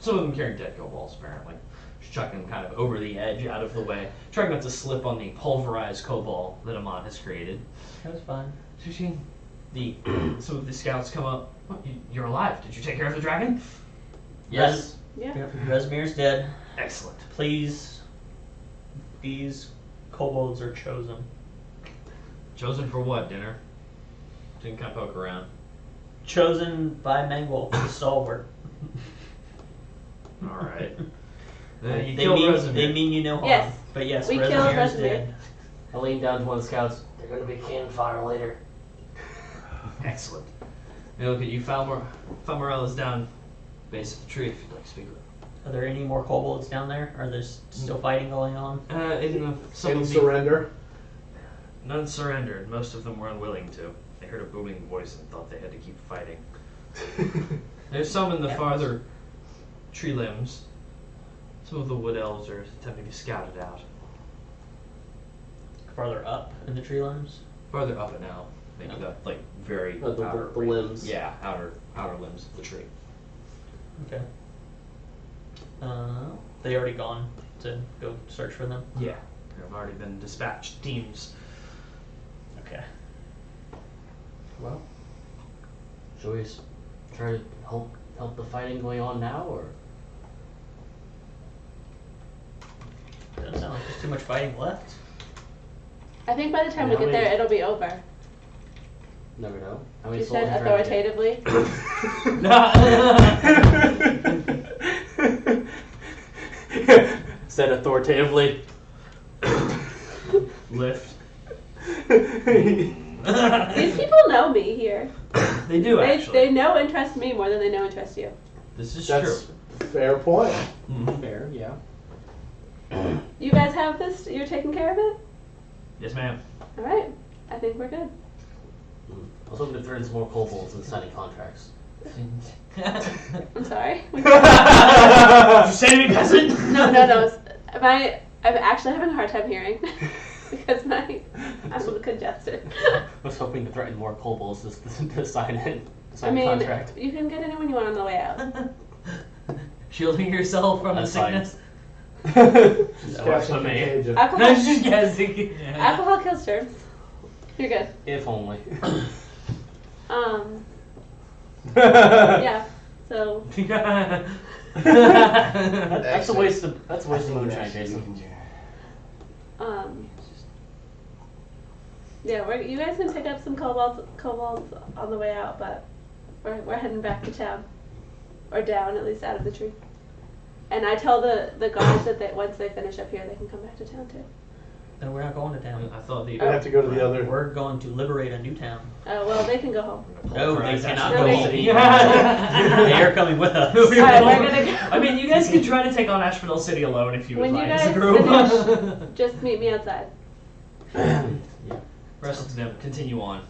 Some of them carrying dead kobolds, apparently. Just chucking them kind of over the edge, out of the way, trying not to slip on the pulverized kobold that Amon has created. That was fun. So you've seen some of the scouts come up. What, you're alive. Did you take care of the dragon? Yes. Yeah. Resumir's dead. Excellent. Please, these kobolds are chosen. Chosen for what, dinner? Didn't kind of poke around. Chosen by Mangwolf, the stalwart. Alright. You They killed mean, Resimir. they mean you no harm. Yes. But yes, We killed Resumir's Resimir. dead. I leaned down to one of the scouts. They're gonna be cannon fire later. Excellent. Now look at you, Falmorel is down base of the tree if you'd like to speak with him. Are there any more kobolds down there? Are there still fighting going on? Some In of the surrender. none surrendered. Most of them were unwilling to. They heard a booming voice and thought they had to keep fighting. There's some in the farther tree limbs. Some of the wood elves are attempting to scout it out. Farther up in the tree limbs? Farther up and out. Maybe the very The outer limbs. Yeah, outer limbs of the tree. Okay. They already gone to go search for them? Yeah. There have already been dispatched teams. Okay. Well, should we try to help the fighting going on now, or? Doesn't sound like there's too much fighting left. I think by the time we How get there, many- it'll be over. Never know. How many You souls said you trying to get? authoritatively. Said authoritatively. Lift. These people know me here. They do actually. They know and trust me more than they know and trust you. This is That's true. a fair point. Fair, yeah. You guys have this? You're taking care of it? Yes, ma'am. All right. I think we're good. I was hoping to throw in some more kobolds and signing contracts. I'm sorry. Did you say to me, peasant? No. I'm actually having a hard time hearing because I'm a little congested. I was hoping to threaten more kobolds to sign a contract. You can get anyone you want on the way out. Shielding yourself from That's the fine. sickness. She's That works casting for me. contagion. I Alcohol, was just guessing. alcohol kills germs. You're good. If only. Yeah. So That's a waste of moonshine, Jason. yeah, you guys can pick up some kobolds on the way out, but we're heading back to town, or down at least out of the tree. And I tell the guards that once they finish up here, they can come back to town too. No, we're not going to town. I thought We the have to go to the other. We're going to liberate a new town. Oh, well, they can go home. No, they cannot No, go they- home. Yeah. They are coming with us. Alright, we're gonna go. I mean, you guys can try to take on Asphodel City alone if you would When you like as a guys group. finish, just meet me outside. The rest of them continue on,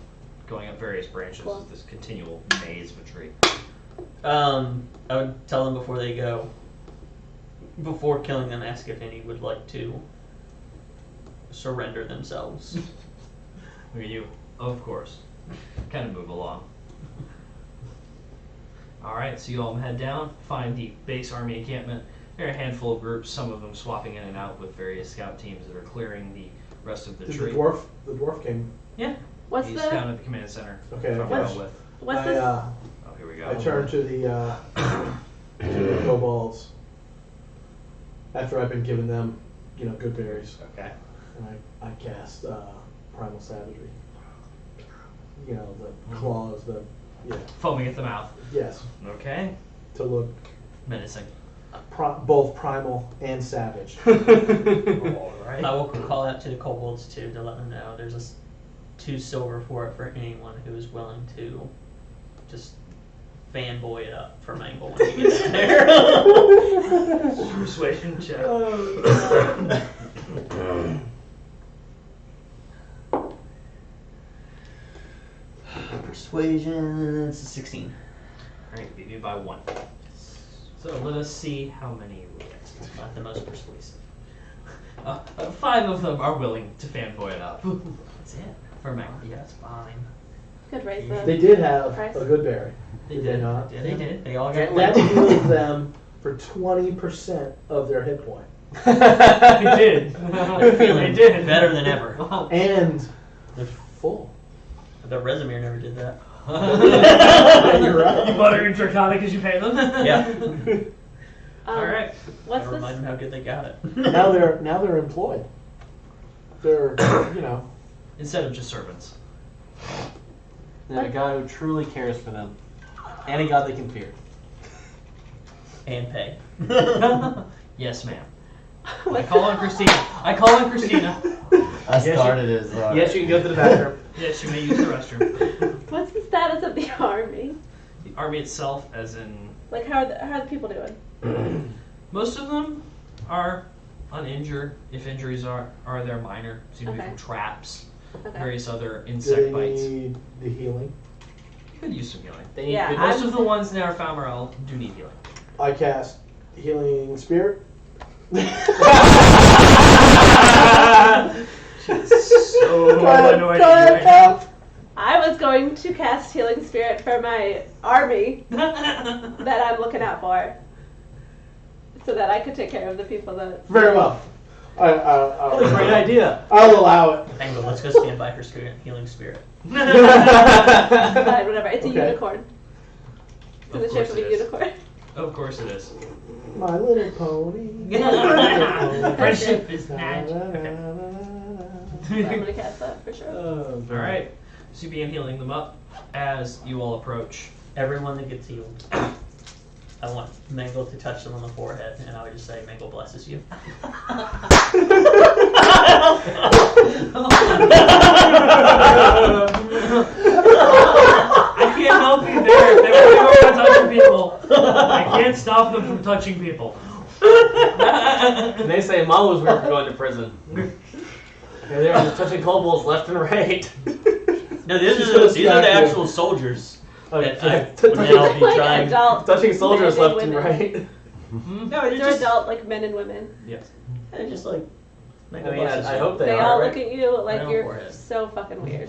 going up various branches Cool. of this continual maze of a tree. I would tell them before they go, before killing them, ask if any would like to surrender themselves. Look at you, of course. Kind of move along. Alright, so you all head down, find the base army encampment. There are a handful of groups, some of them swapping in and out with various scout teams that are clearing the rest of the Did tree. the dwarf came. What's He's the down at the command center. Okay, Talking I about guess. with. what's I, this? Oh, here we go. I turned to the kobolds after I've been giving them, good berries, Okay. and I cast primal savagery. The claws, Foaming at the mouth. yes, Okay. to look Menacing. both primal and savage. Alright. I will call out to the kobolds too to let them know there's 2 silver for it for anyone who is willing to just fanboy it up for Mangle when he gets there. Persuasion check. Persuasion, it's a 16. Alright, beat me by 1. So let us see how many you get. Not the most persuasive. 5 of them are willing to fanboy it up. That's it. For Mac. Yeah, that's fine. Could raise the. They did have Price? a good berry. They Did did. they not? They did. They all got That heals them for 20% of their hit point. They did. They're feeling They did. better than ever. And they're full. The Resimir never did that. You're right. You butter and draconic as you pay them. Yeah. Alright. What's Never this? mind how good they got it. Now they're employed. They're Instead of just servants. They have a guy who truly cares for them. And a god they can fear. And pay. Yes, ma'am. I What's call on Christina. I call on Christina. I started as Yes, you can go to the bathroom. Yes, you may use the restroom. What's the status of the army? The army itself, as in Like, how are the people doing? most of them are uninjured. If injuries are they're minor, seem to be Okay. from traps, Okay. various other do insect they bites. need the healing? You could use some healing. They need Yeah, good- Most of the ones in our Falmerel do need healing. I cast healing spirit. So annoyed Go at you ahead, right now. I was going to cast Healing Spirit for my army that I'm looking out for, so that I could take care of the people that. Very well. Great idea. I'll allow it. Mango, let's go stand by her healing spirit. Fine, whatever. It's a Okay. unicorn. It's in Of the shape course of it a is. unicorn. Of course it is. My little pony. Friendship is magic. Okay. So I'm gonna cast that for sure. Alright. So you begin healing them up as you all approach. Everyone that gets healed. I want Mangle to touch them on the forehead, and I would just say, Mangle blesses you. I can't help you there. They were touching people. I can't stop them from touching people. And they say Mom was weird for going to prison. And they're just touching kobolds left and right. No, these She's are gonna the smack you. actual soldiers. That I'll be Like trying. adult Touching soldiers men left and women. right. No, they're They're just, adult, like men and women. Yes. they're just like. I Mangle mean, blesses I you. hope They, they all are. look at you like Right on you're forehead. so fucking weird.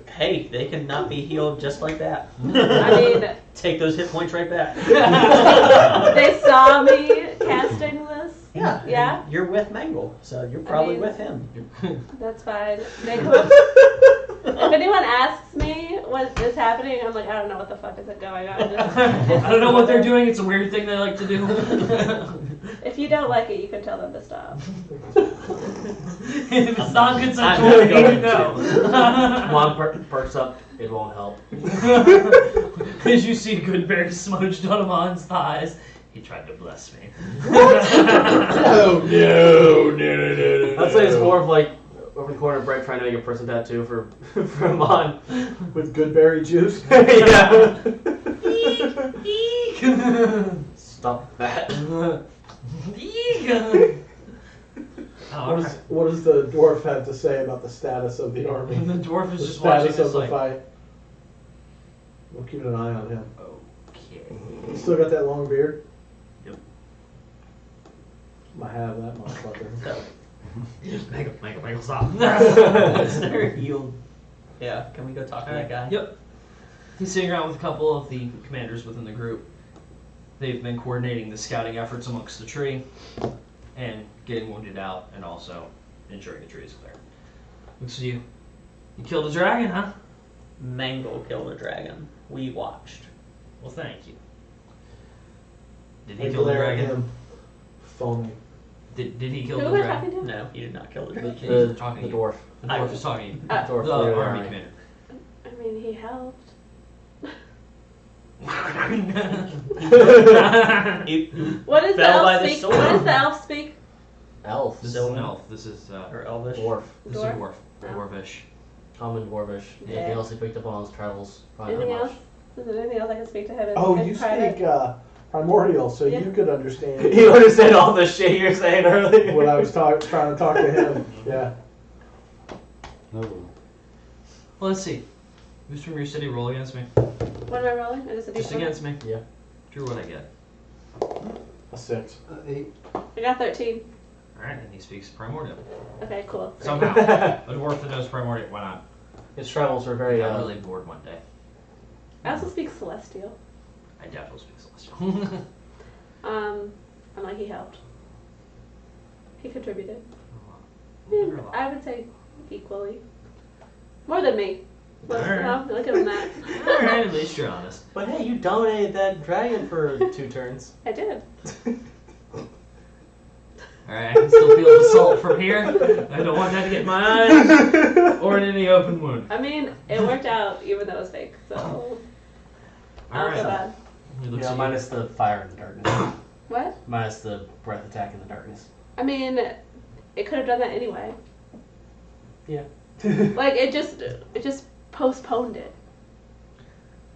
Hey, they can not be healed just like that. I mean, Take those hit points right back. they saw me casting this. Yeah. Yeah? You're with Mangle, so you're probably mean- with him. That's fine. They come up. If anyone asks me what is happening, I'm like, I don't know what the fuck is going on. I don't know what they're doing. It's a weird thing they like to do. If you don't like it, you can tell them to stop. If it's not good I'm sexual, not you going know. Mom perks up. It won't help. As you see Goodberry smudged on Amon's thighs, he tried to bless me. Oh no. That's Let's say it's more of like over the corner of Brett trying to make a person tattoo for Amon. With good berry juice. Yeah. Stop that. What does the dwarf have to say about the status of the army? The dwarf is The just watching status this of the like, fight. We'll keep an eye on him. okay. You still got that long beard? Yep. I have that motherfucker. Just make him stop. Listener healed. Yeah, can we go talk to that guy? Yep. He's sitting around with a couple of the commanders within the group. They've been coordinating the scouting efforts amongst the tree and getting wounded out and also ensuring the tree is clear. Looks to you. You killed a dragon, huh? Mangle killed a dragon. We watched. Well, thank you. Did I he kill the glare at dragon? him, foaming. Did he kill Who the am I dragon? talking to? No, he did not kill the dragon. He's talking The to you. dwarf. The dwarf is talking to you. Dwarf The clearly army army. commander. I mean, he helped. What does the Fell by elf the speak? sword. What does the elf speak? Elf. This is Sylvan. an elf. This is Or Elvish. Dwarf. this is a dwarf. Dwarvish. Common dwarvish. Yeah. Anything else he picked up on his travels? Probably Anything not else? Is there anything else I can speak to him in, Oh, in you private? speak primordial, so Yeah. you could understand You understand all the shit you were saying earlier. what I was trying to talk to him. Yeah. No. Well, let's see. Who's from your city? Roll against me. What am I rolling? Is it a Just D20? against me. Yeah. Drew, what I get. A 6. 8. I got 13. Alright, and he speaks primordial. Okay, cool. Somehow. A dwarf that knows primordial. Why not? His travels were I very got really bored one day. I also speak Celestial. I definitely speak celestial. I'm like, he helped. He contributed. A little bit or a lot? I would say equally. More than me. But, Alright. I'll give him that. Alright, at least you're honest. But hey, you dominated that dragon for 2 turns. I did. Alright, I can still feel the salt from here. I don't want that to get in my eyes or in any open wound. I mean, it worked out even though it was fake, so I don't feel Alright. bad. He looks Yeah, at you. minus the fire in the darkness. What? Minus the breath attack in the darkness. I mean, it could have done that anyway. Yeah. Like it just postponed it.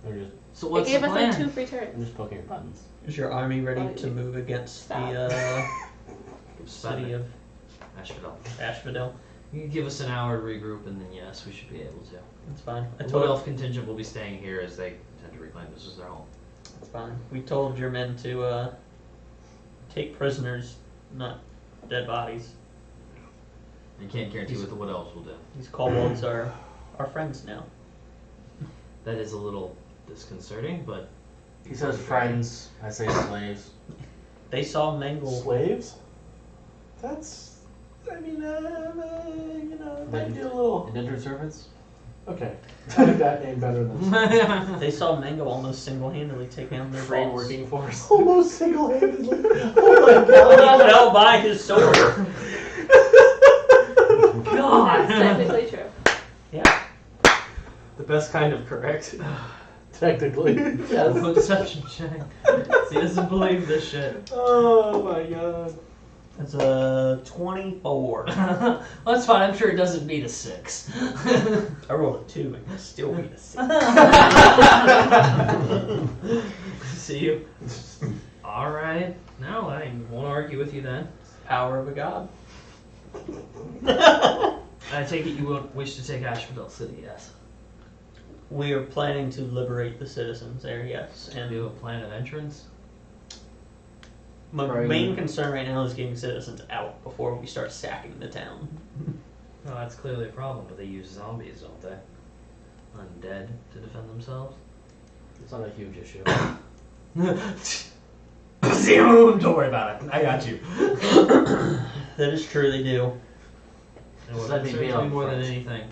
They're just, So what's it gave the us plan? like 2 free I'm turns. just poking your buttons. Is your army ready Oh, to you- move against Stop. the city of Asphodel. Asphodel? You can give us an hour to regroup, and then yes, we should be able to. That's fine. I The told Wood Elf contingent will be staying here as they tend to reclaim this as their home. That's fine. We told your men to take prisoners, not dead bodies. You can't guarantee what the Wood Elves will do. These kobolds are our friends now. That is a little disconcerting, but He says friends. I say slaves. They saw Mangle. Slaves? That's. I mean, you know, it might be a little. Indentured servants? Okay. I like that name better than. They saw Mangle almost single-handedly take down their Free boss. working force. Almost single handedly. Oh my god. He fell by his sword. That's technically true. Yeah. The best kind of correct. Technically. Yes. Roll a deception check. He doesn't believe this shit. Oh my god. That's a 24. Well, that's fine. I'm sure it doesn't beat a 6. I rolled a 2 and I still beat a 6. See you. All right. No, I won't argue with you then. Power of a god. I take it you won't wish to take Asphodel City, yes? We are planning to liberate the citizens there, yes. And do you have a plan of entrance? My Are main you- concern right now is getting citizens out before we start sacking the town. No, that's clearly a problem, but they use zombies, don't they? Undead to defend themselves? It's not a huge issue. Don't worry about it. I got you. That is true, they do. And what Let me concerns be me up more than front. anything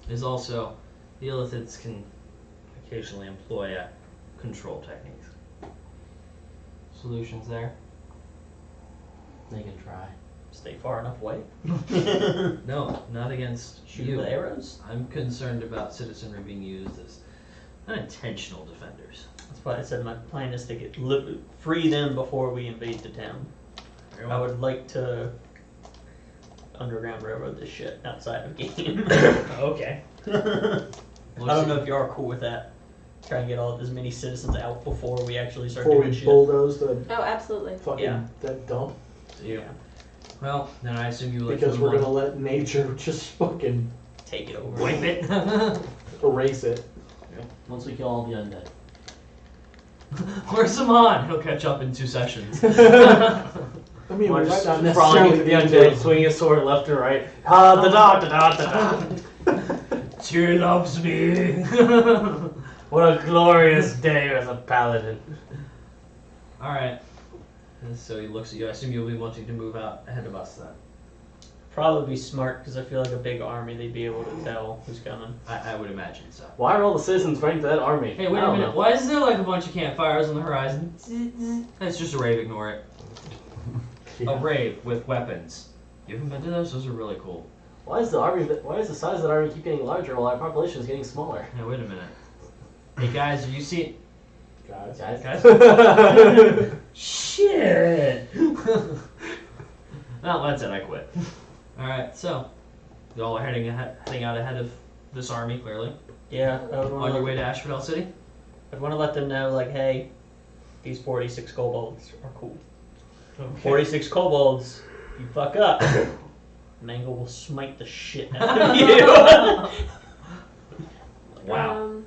is also the Illithids can occasionally employ control techniques. Solutions there? They can try. Stay far enough away. No, not against Shoot you. with arrows. I'm concerned about citizenry being used as unintentional defenders. That's why I said my plan is to get free them before we invade the town. Very I well. would like to underground railroad this shit outside of game. Okay. I don't know if you are cool with that. Try and get all as many citizens out before we actually start Before doing we shit. bulldoze the Oh, absolutely. fucking Yeah. that dump. Yeah. Well, then I assume you like Because we're gonna let nature just fucking Take it over. wipe it. erase it. Once we kill all the undead. Where's Saman? He'll catch up in 2 sessions. I mean, we Or might just not crawling necessarily into the need undead, to- swinging his sword left and right. Ha da da da da da. Tyr loves me. What a glorious day as a paladin. All right. And so he looks at you. I assume you'll be wanting to move out ahead of us then. Probably be smart because I feel like a big army they'd be able to tell who's coming. I would imagine so. Why are all the citizens fighting for that army? Hey, wait I a don't minute. know. Why is there like a bunch of campfires on the horizon? It's just a rave. Ignore it. A rave with weapons. You haven't been to those? Those are really cool. Why is the army? Why is the size of that army keep getting larger while our population is getting smaller? Hey, wait a minute. Hey guys, are you see? Guys. Guys? Shit! Well, that's it. I quit. All right. So, y'all are heading out ahead of this army, clearly, Yeah, I would on your way want to Asphodel City. I'd want to let them know, like, hey, these 46 kobolds are cool. 46 kobolds, you fuck up, Mangle will smite the shit out of you. Wow.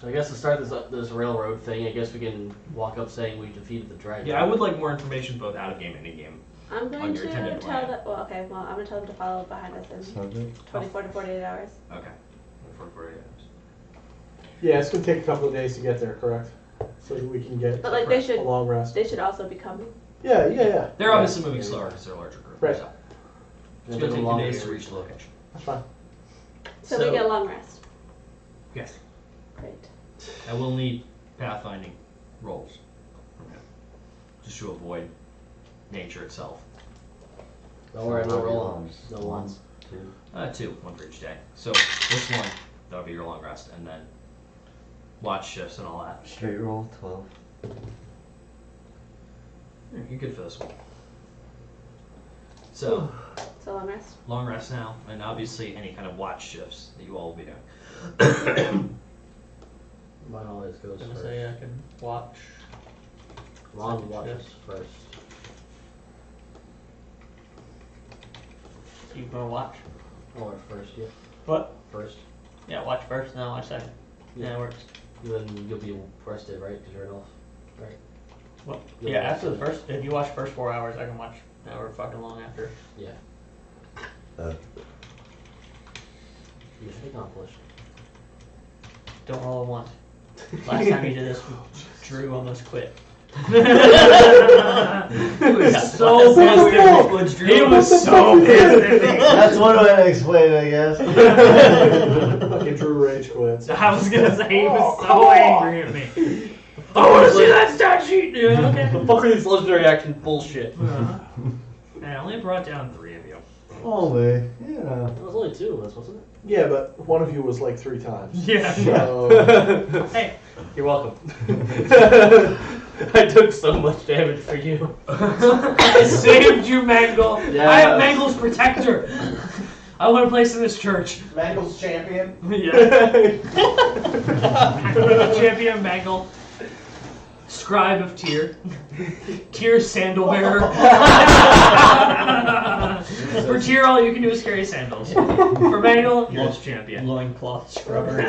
So I guess to start this railroad thing, I guess we can walk up saying we defeated the dragon. Yeah, I would like more information both out of game and in game. I'm On going your to intended tell plan. them. Well, okay. Well, I'm going to tell them to follow behind us in So good. 24 to 48 hours. Okay. For 48 hours. Yeah, it's gonna take a couple of days to get there, correct? So that we can get But like they a should, long rest. they should also be coming. Yeah. They're obviously moving slower because they're a larger group. Right. So. It's It'll going to take take longer 2 days to to reach the location. That's fine. So, we get a long rest. Yes. Great. I will need pathfinding rolls. Okay. Just to avoid nature itself. Don't worry, no roll. One, No ones. 2. 2, 1 for each day. So this one, that'll be your long rest, and then watch shifts and all that. Straight roll, 12. You're good for this one. So, So long rest. long rest now, and obviously any kind of watch shifts that you all will be doing. Mine always I goes was gonna first. say I can watch. Long watches first. You gonna watch? Or first, yeah. What? First. Yeah, watch first, then I'll watch second. Yeah, it works. Then you'll be rested, right? Because you're an elf. Well, You'll yeah, be after the rested. first, if you watch first 4 hours, I can watch however fucking long after. Yeah. Uh. Mission accomplished. Don't roll a 1. Last time you did this, Drew almost quit. He was so pissed at me. He was so pissed at me. That's one way to explain it, I guess. Fucking Drew rage quits. I was gonna say he was come so on. angry at me. I want to see that stat sheet. Yeah, okay. The fuck are these legendary action bullshit? I only brought down 3 of you. Only, you know. It was only 2 of us, wasn't it? Yeah, but one of you was like 3 times. Yeah. So, Hey, You're welcome. I took so much damage for you. I saved you, Mangle. Yeah. I am Mangle's protector. I want a place in this church. Mangle's champion. Yeah. Champion Mangle. Scribe of Tyr. Tyr sandal bearer. For Tyr, all you can do is carry sandals. For Mangle, you're just champion. Loincloth scrubber.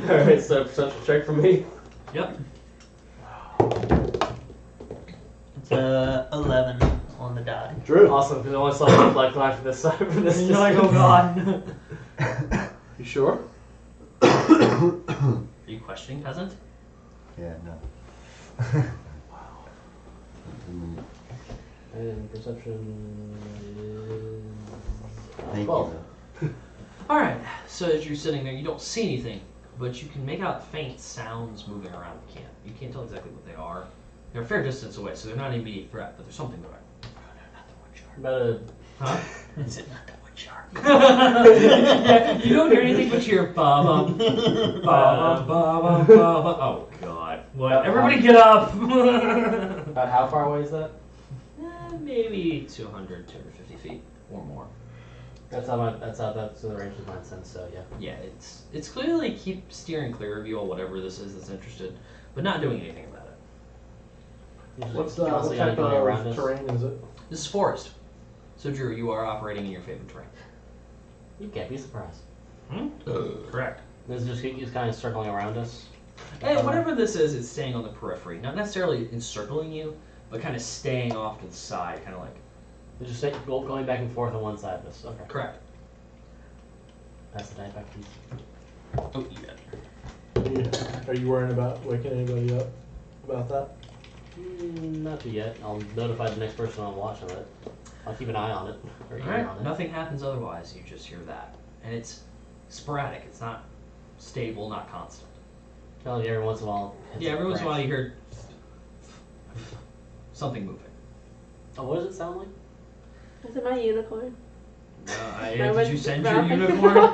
Alright, so perception check for me. Yep. It's 11 on the die. Drew. Awesome, because I only saw one black line from this side. From this You're like, oh distance. god. You sure? Are you questioning, peasant? Yeah, no. And perception is... Thank 12. you. Alright, so as you're sitting there, you don't see anything, but you can make out faint sounds moving around the camp. You can't tell exactly what they are. They're a fair distance away, so they're not an immediate threat, but there's something going on. About a... Huh? Is it not the wood shark? Yeah, you don't hear anything but your ba-bum, ba-bum, ba-bum, ba-bum. Oh god. What? Everybody get up! About how far away is that? Maybe 200, 250 feet or more. That's the range of mine sense. So yeah. Yeah, it's clearly keep steering clear of you or whatever this is that's interested, but not doing anything about it. What Constantly type going around of us. terrain is it? This is forest. So Drew, you are operating in your favorite terrain. You can't be surprised. Correct. This is just he's kind of circling around us. Hey, whatever this is, it's staying on the periphery. Not necessarily encircling you, but kind of staying off to the side, kind of like. It's just going back and forth on one side of us. Okay. Correct. That's the die back piece. Oh, yeah. Are you worrying about waking anybody up about that? Not too yet. I'll notify the next person on watch of it. I'll keep an eye on it. Or ear Alright, on it. nothing happens otherwise, you just hear that. And it's sporadic, it's not stable, not constant. Tell you every once in a while. Yeah, every once in a while you hear something moving. Oh, what does it sound like? Is it my unicorn? Did you send your unicorn?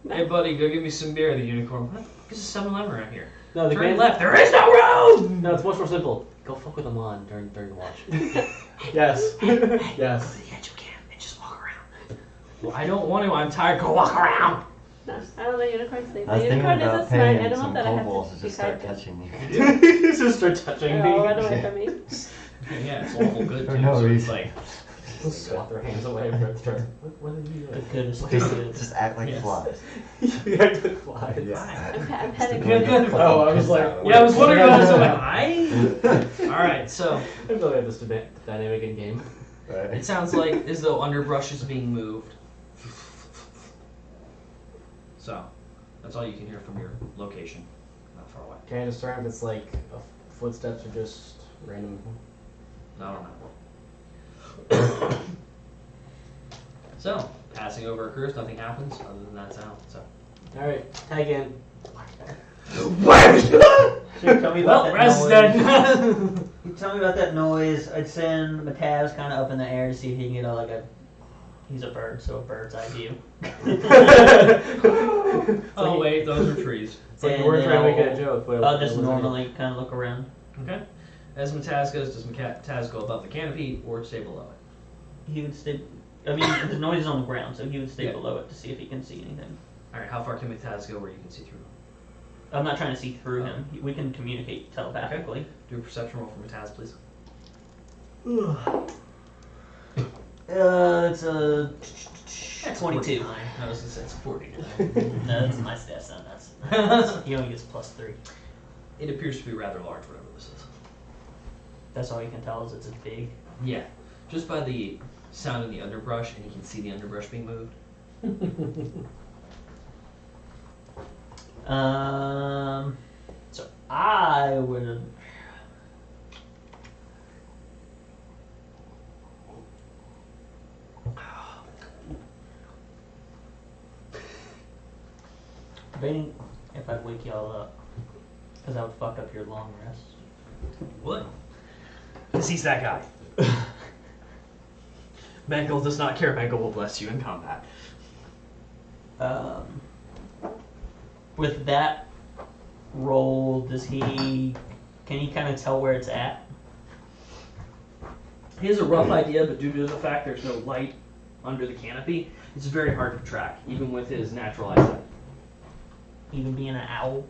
Hey buddy, go get me some beer, the unicorn. What? There's a 7-Eleven around here. No, the Turn game left, there is no road! No, it's much more simple. Go fuck with them on during the watch. Yes. Yes. Go to the edge of camp and just walk around. Well, I don't want to, I'm tired, go walk around! No, I don't know unicorn sleep. I was The thinking unicorn is about a smart paying animal some that I have kobolds to to be just start kind to. touching you. Just start touching me. Oh, run away from me. Yeah, it's awful good For too, no so it's reason. like, Swat their hands away from it. What are you The doing? goodness Just act like Yes. flies. You act like flies. I'm petting Good, him. good. Oh, I was like, yeah, I was wondering about this, I'm like, Alright, so, I feel like this dynamic in game. Right. it sounds like as though underbrush is being moved. So, that's all you can hear from your location, not far away. Can I discern if it's like footsteps or just random? I don't know. So, passing over occurs, nothing happens other than that sound. So, Alright, tag in. Should tell me about well, that rest noise. then. You tell me about that noise. I'd send Mataz kind of up in the air to see if he can get he's a bird, so a bird's eye view. Oh wait, those are trees. It's like you And weren't trying to then make it a joke, but I'll just it wasn't. normally kind of look around. Okay. As Mataz goes, does Mataz go above the canopy or stay below it? He would stay. I mean, the noise is on the ground, so he would stay Yeah. below it to see if he can see anything. All right. How far can Mataz go where you can see through? I'm not trying to see through him. We can communicate telepathically. Do a perception roll for Mataz, please. It's a 22. 49. I was gonna say it's 49. No, that's my stats. Son. That's he only gets +3. It appears to be rather large, whatever this is. That's all you can tell is it's big. Yeah. Just by the sound in the underbrush, and you can see the underbrush being moved. So I would. Debating if I'd wake y'all up, because I would fuck up your long rest. What? Because he's that guy. Mangle does not care. Mangle will bless you in combat. With that roll, can he kind of tell where it's at? He has a rough idea, but due to the fact there's no light under the canopy, it's very hard to track, even with his natural eyesight. Even being an owl?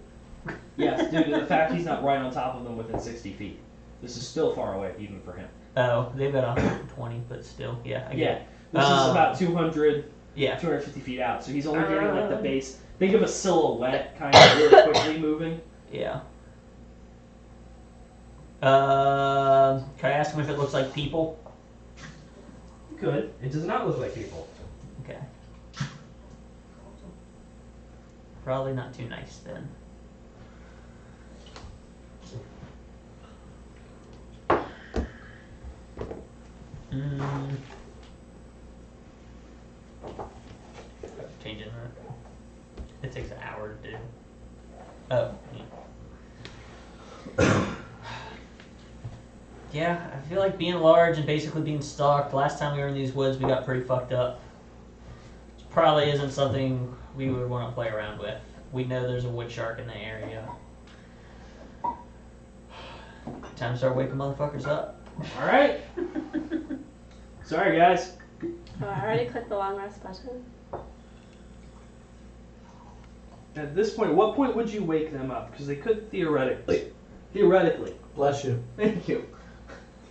Yes, due to the fact he's not right on top of them within 60 feet. This is still far away, even for him. Oh, they've got 120, but still, yeah. I get it. This is about 200, Yeah. 250 feet out, so he's only getting like the base. Think of a silhouette kind of really quickly moving. Yeah. Can I ask him if it looks like people? Good. It does not look like people. Okay. Probably not too nice then. Changing that. It takes an hour to do. Oh, yeah. Yeah, I feel like being large and basically being stalked. Last time we were in these woods, we got pretty fucked up. It probably isn't something we would want to play around with. We know there's a wood shark in the area. Time to start waking motherfuckers up. All right. Sorry, guys. Oh, I already clicked the long rest button. At this point, what point would you wake them up? Because they could theoretically. Bless you. Thank you.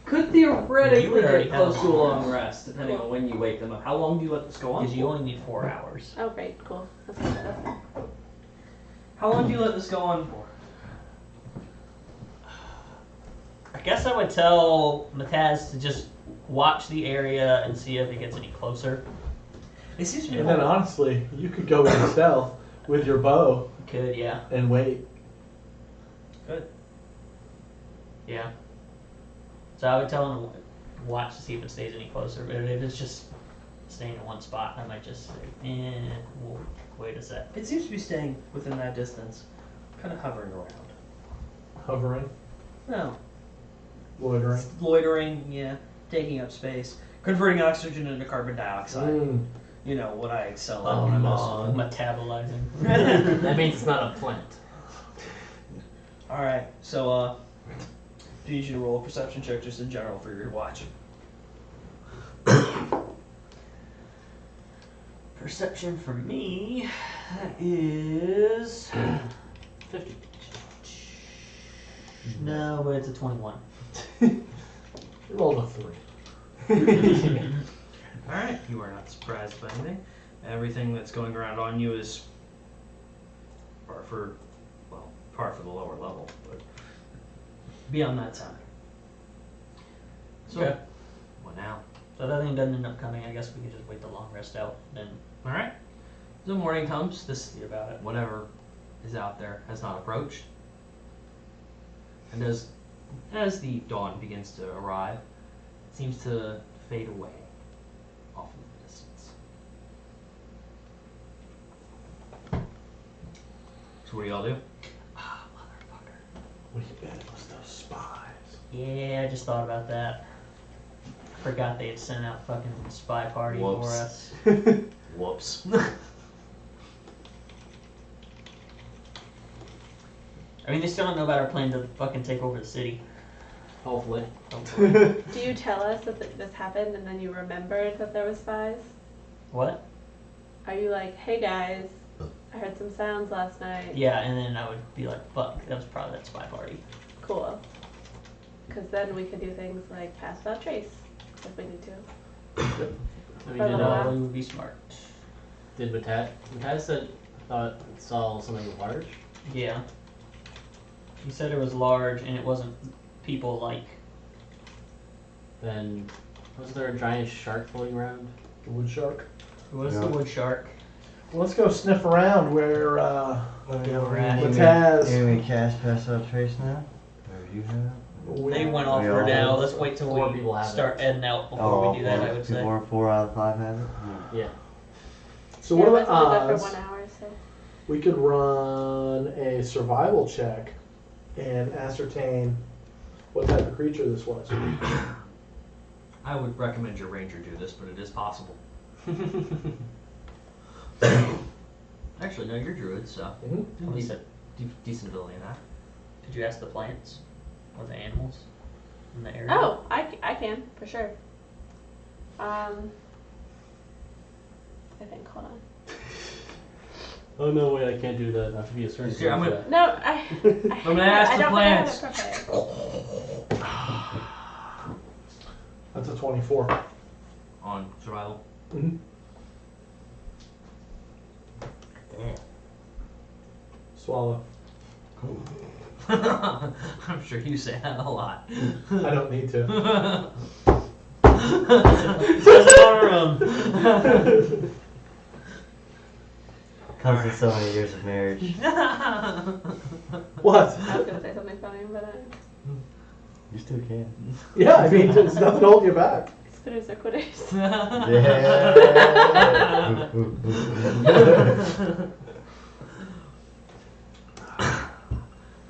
Could theoretically You would already get have close a to a long long rest, depending on when you wake them up. How long do you let this go on? Because you for? only need 4 hours. Oh, great, cool. That's good. That's good. How long do you let this go on for? I guess I would tell Mataz to just watch the area and see if it gets any closer. It seems to be. And then honestly, you could go in stealth with your bow Could, yeah. and wait. Good. Yeah. So I would tell him to watch to see if it stays any closer. But if it's just staying in one spot, I might just say, we'll wait a sec. It seems to be staying within that distance, kind of hovering around. Hovering, No. loitering. Loitering, yeah. Taking up space. Converting oxygen into carbon dioxide. Mm. You know, what I excel at Oh, when I'm man. Metabolizing. That means it's not a plant. Alright, so, I need you to roll a perception check just in general for your watch. Perception for me is 50. no, but it's a 21. You rolled a 3. Alright, you are not surprised by anything. Everything that's going around on you is par for the lower level, but beyond that time. So, Okay. what now? So if that thing doesn't end up coming, I guess we can just wait the long rest out. Then Alright. The morning comes, this see about it. whatever is out there has not approached. And as the dawn begins to arrive, it seems to fade away off in the distance. So what do y'all do? Ah, motherfucker. We bet it was those spies. Yeah, I just thought about that. Forgot they had sent out fucking spy party for Whoops. us. Whoops. I mean, they still don't know about our plan to fucking take over the city. Hopefully. Hopefully. Do you tell us that this happened and then you remembered that there were spies? What? Are you like, hey guys, I heard some sounds last night. Yeah, and then I would be like, fuck, that was probably that spy party. Cool. Because then we could do things like pass without trace if we need to. I mean, Probably. Probably would be smart. did Mataz said thought saw something large? Yeah. He said it was large and it wasn't people-like. Then wasn't there a giant shark floating around? The wood shark. It was Yeah. the wood shark. Well, let's go sniff around where we're at. Mataz. Can we cast pass out trace now? Or you have? They went off We for all- now. Let's wait till 4 we people have start it. heading out before we do that, I would say. 4 out of 5 have it? Yeah. So what yeah, are let's the do that odds? for 1 hour, so. We could run a survival check and ascertain what type of creature this was. I would recommend your ranger do this, but it is possible. Actually, no, you're druid, so Mhm. At least it- decent ability in that. Did you ask the plants or the animals in the area? Oh, I can, for sure. I think, hold on. Oh no, wait! I can't do that. I have to be a certain. Here, I'm skill gonna- set. No, I'm gonna ask I the don't plants. think I have it prepared. That's a 24. On survival. Mm-hmm. Damn. Swallow. I'm sure you say that a lot. I don't need to. Comes with so many years of marriage. What? I was gonna say something funny, but You still can. Yeah, I mean, there's nothing holding you back. spitters are quitters. Yeah.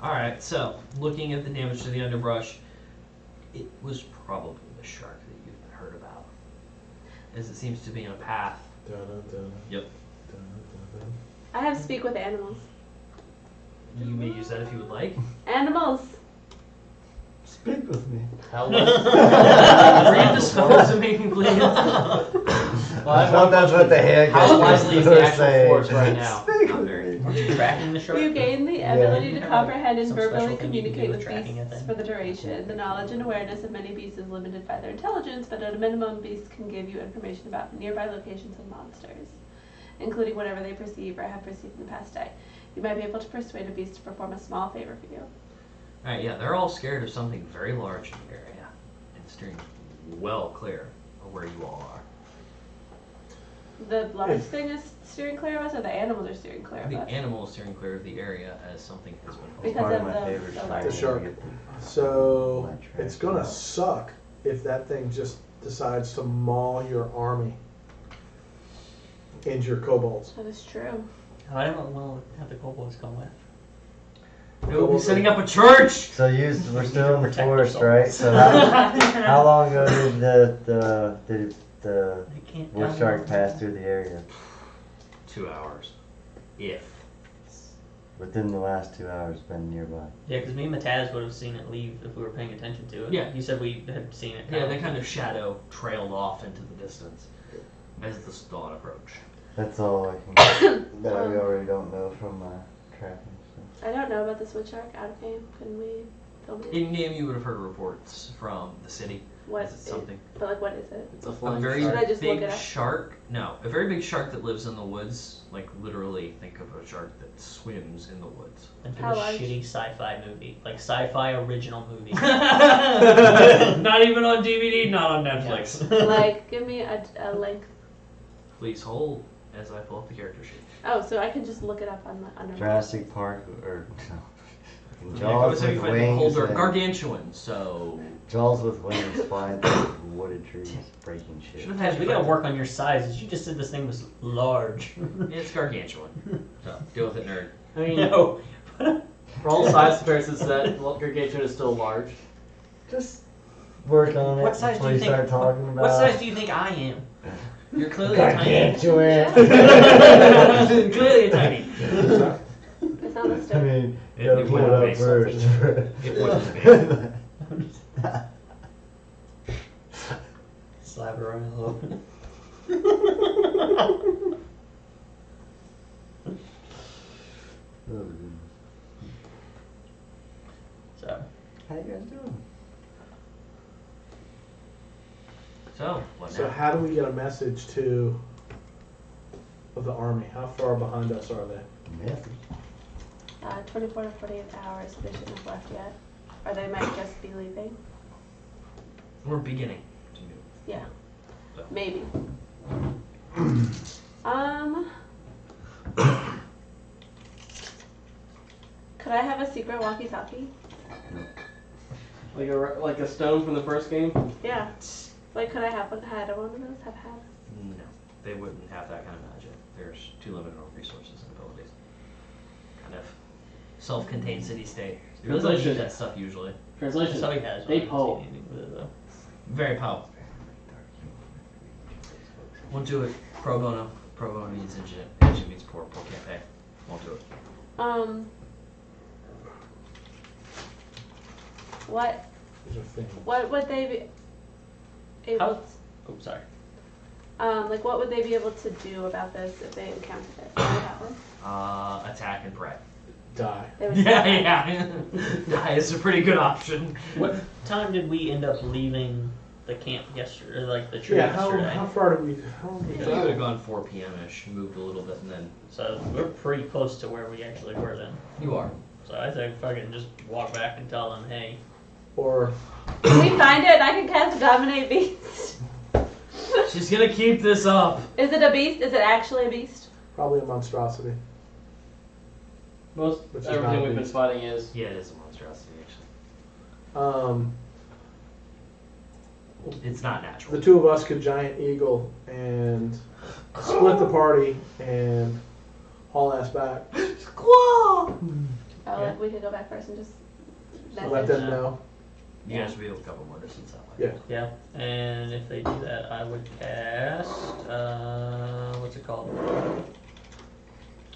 Alright, so looking at the damage to the underbrush, it was probably the shark that you've heard about. As it seems to be in a path. Yep. I have speak with animals. You may use that if you would like. Animals! Speak with me. How was? not dispel to me, please? Well, I have Well, one that's what the hand How wisely is the actual saying. force right now? Not very. Aren't you tracking the shark? You gain the Yeah. ability to Have, comprehend and some verbally special thing you can do communicate with with tracking a beasts thing? for the duration. The knowledge and awareness of many beasts is limited by their intelligence, but at a minimum, beasts can give you information about nearby locations and monsters, including whatever they perceive or have perceived in the past day. You might be able to persuade a beast to perform a small favor for you. Alright, yeah, they're all scared of something very large in the area. And steering well clear of where you all are. The large thing is steering clear of us, or the animals are steering clear of The us? animal is steering clear of the area as something has been Because Part of of my the- favorite the song large- The is shark. when you get So My trash it's gonna out. suck if that thing just decides to maul your army and your kobolds. That is true. I don't want to have the kobolds come with. They will be setting up a church! So we're still in the Protect forest, yourself. right? So how long ago did the They can't wood come shark with- pass through the area? 2 hours. If. Within the last 2 hours, been nearby. Yeah, because me and Mataz would have seen it leave if we were paying attention to it. Yeah. You said we had seen it. Yeah, they kind of shadow trailed off into the distance as the dawn approached. That's all I can. That we already don't know from tracking. So. I don't know about this wood shark out of game. Couldn't we film it? In game, you would have heard reports from the city. What Is it something? But like, what is it? It's a A flying very Should I just look big it up? shark. No, a very big shark that lives in the woods. Like literally, think of a shark that swims in the woods. And How a large? shitty sci-fi movie, like sci-fi original movie. Not even on DVD, not on Netflix. Like, give me a link. Please hold as I pull up the character sheet. Oh, so I can just look it up on the under. Jurassic Park or Yeah, Jaws so you with find them hold wings. their And, gargantuan. So Jaws with wings flying through wooded trees, breaking shit. should have had Mataz, we gotta work on your sizes. You just said this thing was large. It's gargantuan. So deal with it, nerd. I mean, No. for all size comparisons, that gargantuan is still large. Just work on it What size before do you you think? start talking about. What size do you think I am? You're clearly a tiny. Gargantuan. Clearly a tiny. It's not listed. I mean, It- you gotta it pull it wouldn't up make first. It wouldn't Slap her on the hook. So, How you guys doing? So what So now? how do we get a message to the army? How far behind us are they? Message. 24 to 48 hours. They shouldn't have left yet, or they might just be leaving. We're beginning to move. Yeah, So. maybe. Could I have a secret walkie-talkie? Like a stone from the first game. Yeah. Like, could I have one? Had one of those? Have had? No, they wouldn't have that kind of magic. There's too limited on resources and abilities. Kind of self-contained city-state. You really don't use Translation. that stuff usually. Translation. so he has. They one. I haven't pull. seen anything with it, though. Very powerful. Won't do it pro bono. Pro bono means indigent. Indigent means poor. Poor can't pay. Won't do it. What? There's a thing. What would they be able? How- Oh, sorry. Like, what would they be able to do about this if they encountered it? Do you know that one? Attack and pray. Die. They would Yeah, stop. yeah. Yeah, it's a pretty good option. What time did we end up leaving the camp yesterday? Or like the tree Yeah. yesterday? How far did we? How did we Yeah, you would have go? gone 4 p.m.-ish, moved a little bit, and then So we're pretty close to where we actually were then. you are. So I think fucking just walk back and tell them, hey. Or Can we find it and I can cast Dominate Beast? She's gonna keep this up. Is it a beast? Is it actually a beast? probably a monstrosity. Most Which is everything not we've been beast. spotting is. Yeah, it is a monstrosity, actually. It's not natural. The two of us could giant eagle and split the party and haul ass back. Oh, Yeah. like we could go back first and just Let message. them know. You guys will be able to cover more distance that way. Yeah. Yeah. And if they do that, I would cast, what's it called?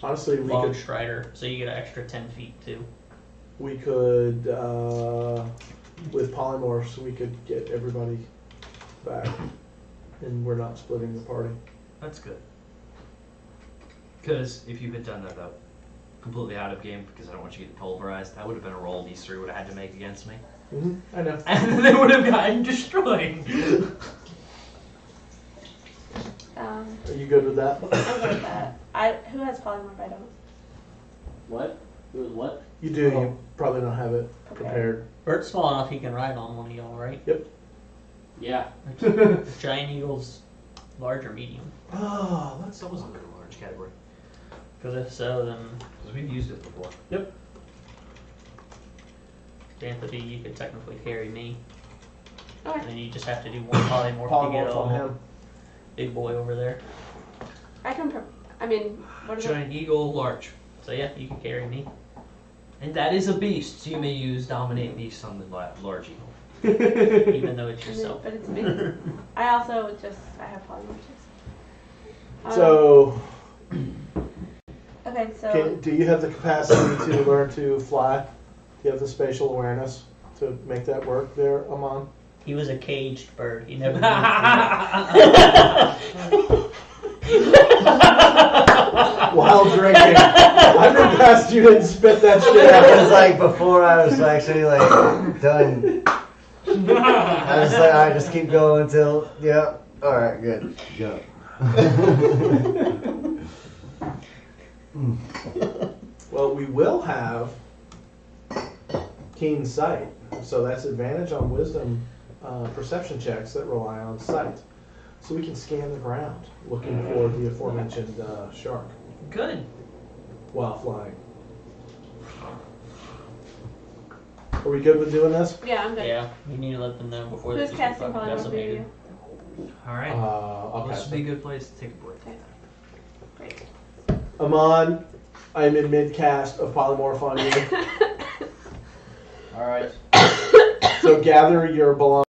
Honestly, we Long could Strider. So you get an extra 10 feet too. with polymorphs we could get everybody back, and we're not splitting the party. That's good. Because if you had done that though, completely out of game, because I don't want you to get pulverized, that would have been a roll these three would have had to make against me. I know. And then they would have gotten destroyed. Are you good with that? I'm good with that. Who has polymorph? I don't. What? It was what? You do. You probably don't have it prepared. Bert's small enough he can ride on one of y'all, right? Yeah. Giant Eagle's large or medium? Oh, That's almost under the large category. Because if so, then Because we've used it before. Xanthopy, you could technically carry me. Okay. And then you just have to do one polymorph, to polymorph get on all him. big boy over there. I can. I mean, what is it? Giant eagle, large. So yeah, you can carry me. And that is a beast, so you may use dominate beast on the large eagle. Even though it's I mean, yourself. but it's me. I also I have polymorph. So, Okay, so do you have the capacity to learn to fly? Do you have the spatial awareness to make that work there, Amon? He was a caged bird. He never While drinking. I'm impressed you didn't spit that shit It was out. like before I was actually like done. I was like, alright, just keep going until, yep, alright, good, go. Well, we will have keen sight, so that's advantage on wisdom perception checks that rely on sight. So we can scan the ground looking for the aforementioned shark Good. while flying. Are we good with doing this? yeah, I'm good. Yeah, you need to let them know before Who's they casting fucking polymorph? decimated. Alright. Okay. This would be a good place to take a break. Great. Amon, I'm in mid cast of polymorph on you, Alright. so gather your belongings.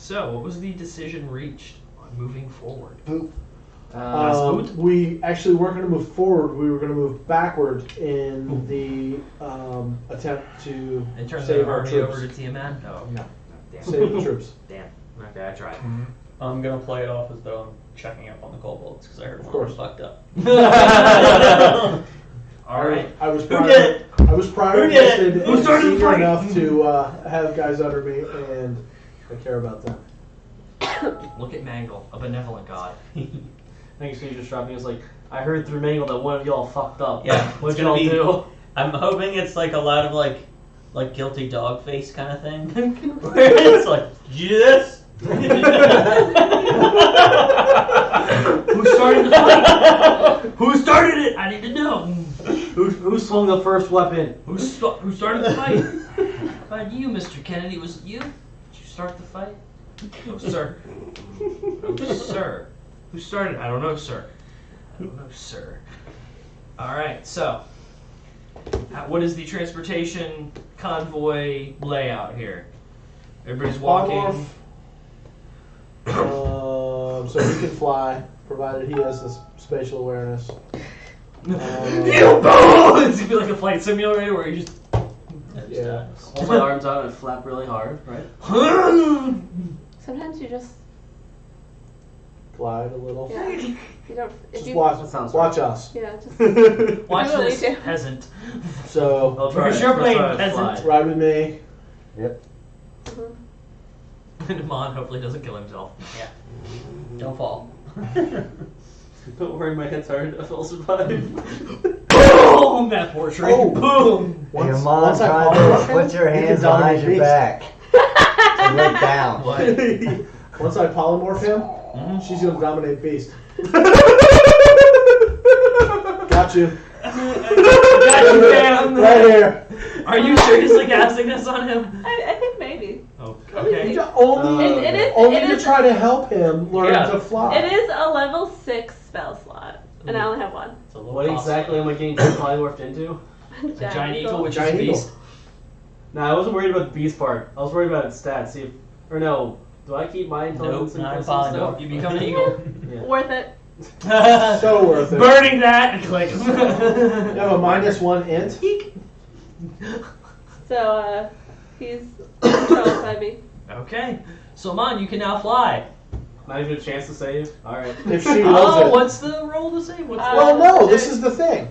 So, what was the decision reached on moving forward? We actually weren't going to move forward. We were going to move backward in the attempt to And turn the save our army troops. over to Tiamat? No. No. Damn. Save the troops. Damn. Okay, I tried. I'm gonna play it off as though I'm checking up on the kobolds because I heard Of one course. fucked up. Alright. I was Who did it? I was prior Who did it? invested Who and started the senior fight? enough to have guys under me, and I care about them. Look at Mangle, a benevolent god. I think Sneeze just dropped me. He was like, I heard through Mangle that one of y'all fucked up. Yeah, What it's did y'all gonna be- do? I'm hoping it's like a lot of like guilty dog face kind of thing. Where it's like, did you do this? Who started the fight? Who started it? I need to know. Who swung the first weapon? Who started the fight? You, Mr. Kennedy. Was it you? Did you start the fight? No, sir. No, sir. Who started? I don't know, sir. I don't know, sir. Alright, so. What is the transportation convoy layout here? Everybody's walking. So he can fly, provided he has this spatial awareness. You boom! It's gonna be like a flight simulator where you just. Yeah. Hold my arms out and flap really hard, right? Sometimes you just, Glide a little. yeah, you don't, if Just you, watch, That sounds watch right. us. yeah, just, Watch Do what we this do. peasant. So I'll try. Because you're I'll playing try to peasant. fly. ride with me. mhm. And Amon hopefully doesn't kill himself. Yeah. Don't fall. Don't worry, my head's hard. I'll survive. Boom! That portrait. Oh. Boom! Hey, Once Mom, I try polymorph this. him, Put your he can hands dominate behind your beast. back. And look down. What? Once I polymorph him, Mhm. she's gonna dominate beast. Got you. Got you, man. Right here. Are you seriously casting this on him? I think maybe. Oh, You okay. just only It is, only it to is, try to help him learn Yeah. to fly. it is a level 6 spell slot, and I only have one. It's a little What costly. exactly am I getting polymorphed into? A giant eagle, which Giant is a eagle. beast. Nah, I wasn't worried about the beast part. I was worried about its stats. See if, or no, do I keep my intelligence Nope, not and polymorph. stuff? You become an eagle. Yeah. Worth it. So worth it. Burning that and click. You have a -1 int. So, he's controlled by me. Okay. So, Amon, you can now fly. Not even a chance to save? Alright. If she loves Oh, it. what's the roll to save? What's the Well, no. This is the thing.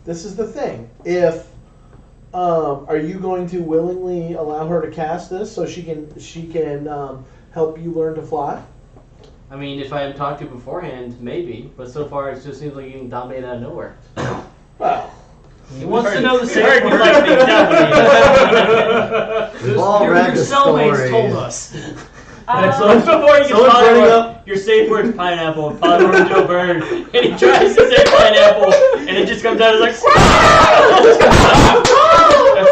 This is the thing. If are you going to willingly allow her to cast this so she can help you learn to fly? I mean, if I had talked to you beforehand, maybe. But so far, it just seems like getting dominated out of nowhere. Well, He wants to know the we same heard you word. like being dominated. We've all Your read the cellmates stories. told us. So before you can Someone's running polymorph, your safe word's pineapple, and polymorph into a bird, and he tries to say pineapple, and it just comes out as like,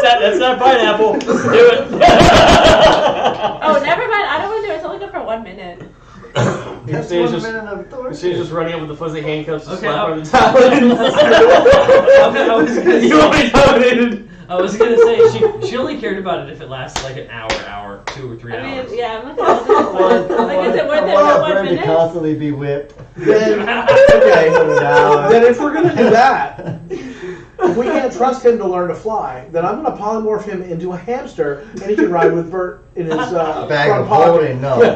that's not pineapple. Do it. Oh, never mind. I don't want to do it. It's only good for 1 minute. That's She's 1 just, minute of torture. she's just running up with the fuzzy handcuffs to Okay, slap I'll- her on the talons. I was gonna You say- already dominated. I was gonna say she only cared about it if it lasted like an hour, 2 or 3 I hours. mean, yeah, I'm not going to do it. Like, is it worth it I for want 1 her to minute? constantly be whipped. then Okay, for an hour. then if we're gonna do that, if we can't trust him to learn to fly, then I'm gonna polymorph him into a hamster, and he can ride with Bert in his Bag front of pocket. holding, no. No.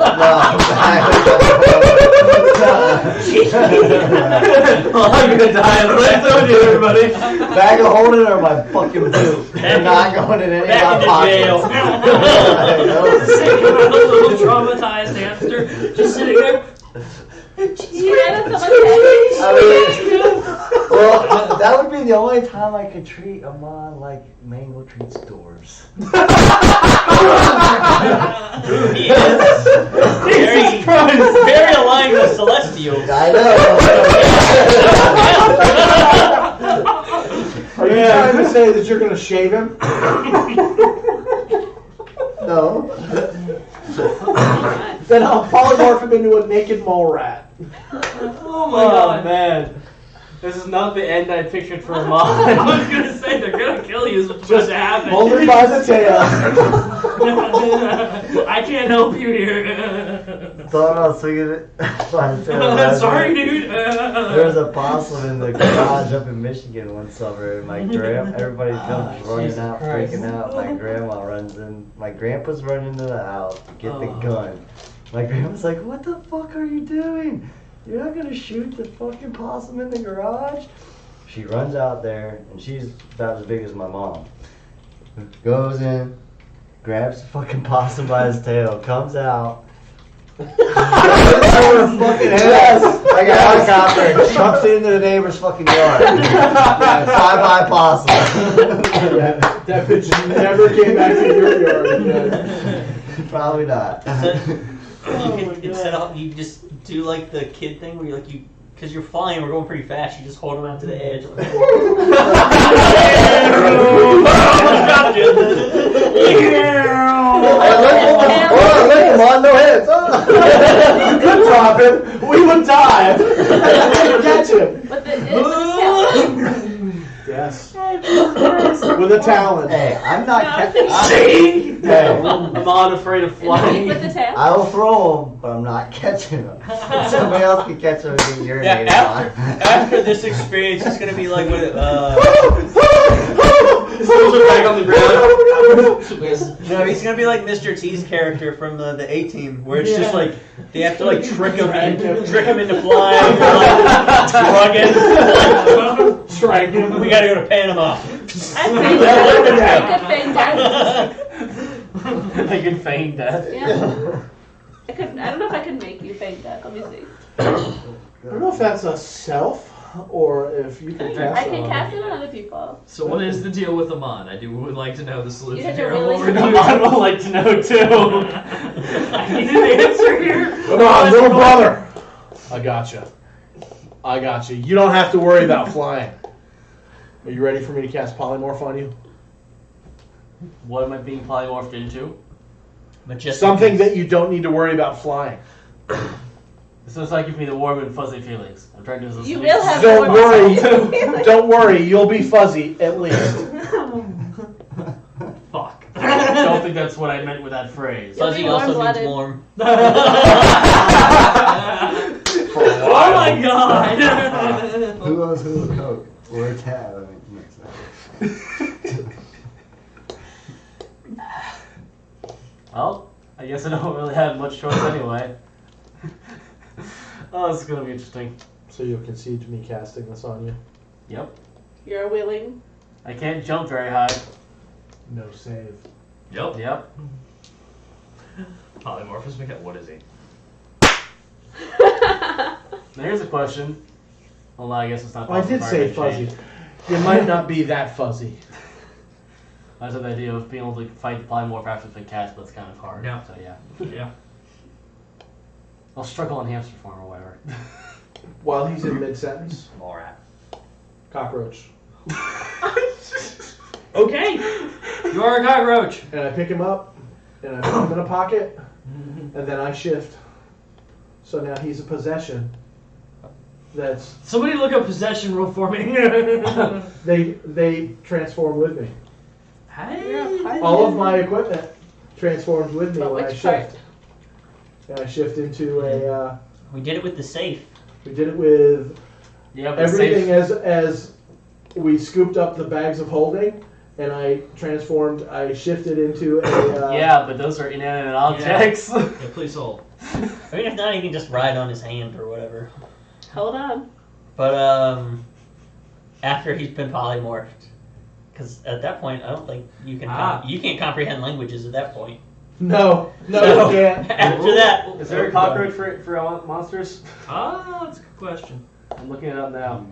Well, I'm gonna die. Let's do it, everybody. Bag of holding or my fucking boot. They're not going in any Back of my into pockets. Sitting on a little traumatized hamster, just sitting there. Yeah, that's so much I mean, well, that would be the only time I could treat Amon like Mango treats doors. He is very aligned with Celestials. I know. Are you trying to say that you're gonna shave him? No. Then I'll polymorph him into a naked mole rat. Oh my god. man. This is not the end I pictured for I Amon. was gonna say they're gonna kill you. Is what's supposed to happen. Hold her by the tail. I can't help you here. Thought I was swinging it by the tail. Sorry, dude. There was a possum in the garage up in Michigan one summer, and my everybody comes running Jesus out, Christ. freaking out. My grandma runs in. My grandpa's running into the house to get the gun. My grandma's like, "What the fuck are you doing? You're not gonna shoot the fucking possum in the garage?" She runs out there, and she's about as big as my mom. Goes in, grabs the fucking possum by his tail, comes out. Over the fucking head. Like a helicopter, and chucks it into the neighbor's fucking yard. Bye-bye possum. That bitch never came back to your yard again. Probably not. Instead of you just do like the kid thing where because you're flying, we're going pretty fast. You just hold them out to the edge. Look him on, no hits. You could drop him. We would dive. Catch him. With the talent. Yes. With a talent. Hey, I'm not No, catching. Hey. Amon afraid of flying. With the tail. I will throw him, but I'm not catching him. Somebody else can catch him and get urinated on. After this experience, it's gonna be like with Throws her back on the ground. no, he's gonna be like Mr. T's character from the A-Team, where it's just like they have to like trick him into flying, drug him. Strike him. We gotta go to Panama. I could feign death. They can feign death. Yeah. I don't know if I could make you feign death. Let me see. I don't know if that's a self or if you can cast I it can on cast it people. on other people. So what is the deal with Amon? I would like to know the solution You had to here. really What we're think doing. Amon would like to know too. I need an answer here. Come on, little brother. I gotcha. You don't have to worry about flying. Are you ready for me to cast polymorph on you? What am I being polymorphed into? But just Something that you don't need to worry about flying. This looks like give me the warm and fuzzy feelings. I'm trying to do this. You will have Don't more worry. fun. Don't worry. You'll be fuzzy at least. Fuck. I don't think that's what I meant with that phrase. You'll Fuzzy be also means warm-blooded. warm. Oh my god! Who owns who a Coke? Or a tab? I mean, mix Well, I guess I don't really have much choice anyway. Oh, this is gonna be interesting. So you'll concede to me casting this on you? Yep. You're willing. I can't jump very high. No save. Yep. Yep. Polymorphous McKenna. What is he? Now here's a question. Well, I guess it's not. Well, I did say fuzzy. It might not be that fuzzy. I just had the idea of being able to fight the polymorph after it's been cast, but it's kind of hard. Yeah. So yeah. Yeah. I'll struggle in hamster form or whatever. While he's in mid-sentence, Alright. cockroach. Okay. You are a cockroach. And I pick him up, and I put him in a pocket, and then I shift. So now he's a possession. That's Somebody look up possession rule for me. they transform with me. Hey. All of my equipment transforms with me But when I which part? shift. And I shift into a. We did it with the safe. We did it with Yeah, but everything safe. as we scooped up the bags of holding, and I transformed. I shifted into a. Yeah, but those are inanimate objects. Yeah, please hold. I mean, if not, he can just ride on his hand or whatever. Hold on. But after he's been polymorphed, because at that point, I don't think you can you can't comprehend languages at that point. No, So, you can't. after that, Is there a cockroach for monsters? Ah, that's a good question. I'm looking it up now.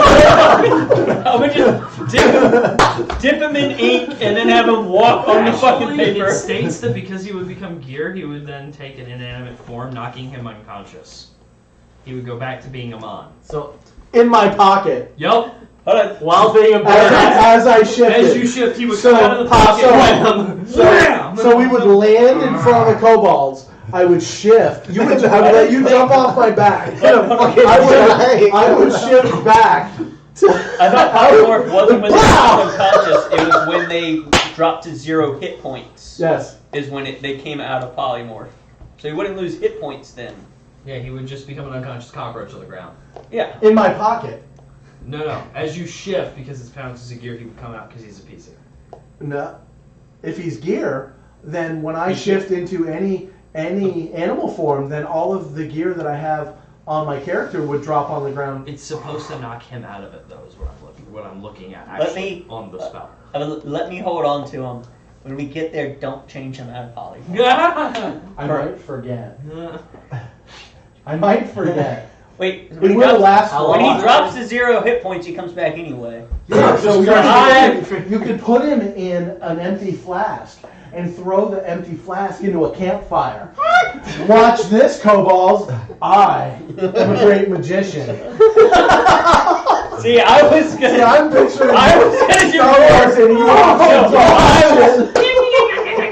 I would just dip him in ink and then have him walk on the fucking Actually, paper. it states that because he would become gear, he would then take an inanimate form, knocking him unconscious. He would go back to being Amon. So, In my pocket. Yup. while being a bird, As I shifted. As you shift, he would So- come out of the pocket. so we would land in front of the kobolds. I would shift. I would let you jump off my back. Fucking I would shift back. I thought polymorph wasn't when they were unconscious. It was when they dropped to 0 hit points. Yes. Is when they came out of polymorph. So he wouldn't lose hit points then. Yeah, he would just become an unconscious cockroach on the ground. Yeah. In my pocket. No. As you shift, because it's pounds as a gear, he would come out because he's a piece of. No. If he's gear, then when I shift into any animal form, then all of the gear that I have on my character would drop on the ground. It's supposed to knock him out of it, though, is what I'm looking at Let actually me- on the spell. Let me hold on to him. When we get there, don't change him out of polymorph. I might forget. I might forget. Wait, It when he, will drops, last How for when a he while. drops to 0 hit points, he comes back anyway. Yeah, so Right. you could put him in an empty flask and throw the empty flask into a campfire. Watch this, kobolds. I am a great magician. See, I was See, gonna. I'm picturing I was gonna do Star Wars and you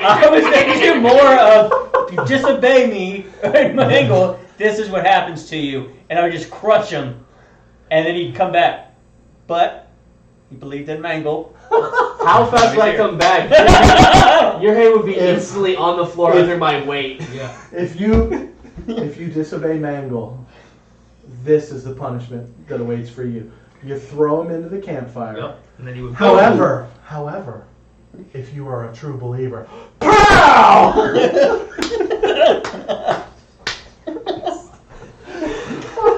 I was gonna do more of if you disobey me, Mangle. This is what happens to you, and I would just crush him, and then he'd come back. But he believed in Mangle. How fast would I come back? Your head would be If- instantly on the floor if- under my weight. Yeah. If you disobey Mangle, this is the punishment that awaits for you. You throw him into the campfire. Yep. And then he would. However, if you are a true believer, POW!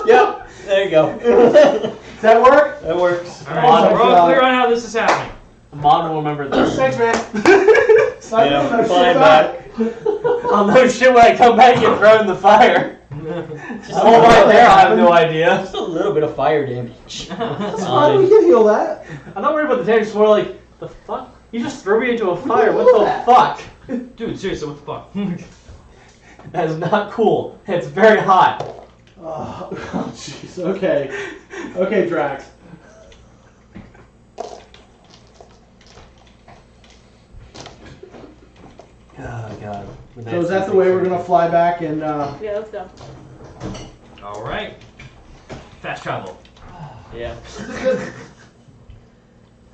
Yep. There you go. Does that work? That works. All right, so we're all clear on how this is happening. Amon will remember this. Thanks, man. Yeah, flying back. I'll know shit when I come back and throw in the fire. Just a Oh, little right bit- there, I have no idea. Just a little bit of fire damage. It's fine, we can heal that. I'm not worried about the damage, it's more like, the fuck? You just threw me into a fire, what the fuck? Dude, seriously, what the fuck? That is not cool. It's very hot. Oh, jeez. Okay. Okay, Drax. Oh, God. So is that the way we're going to fly back and, Yeah, let's go. All right. Fast travel. Yeah.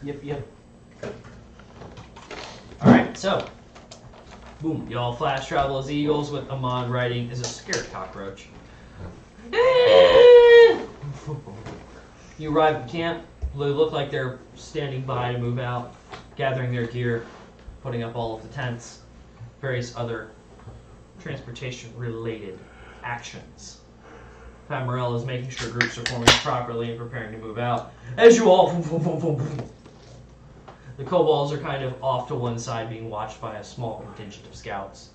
Yep. All right, so boom, y'all flash travel as eagles with Amon riding as a scared cockroach. You arrive at camp. They look like they're standing by to move out, gathering their gear, putting up all of the tents, various other transportation-related actions. Famarel is making sure groups are forming properly and preparing to move out. As you all, the kobolds are kind of off to one side, being watched by a small contingent of scouts.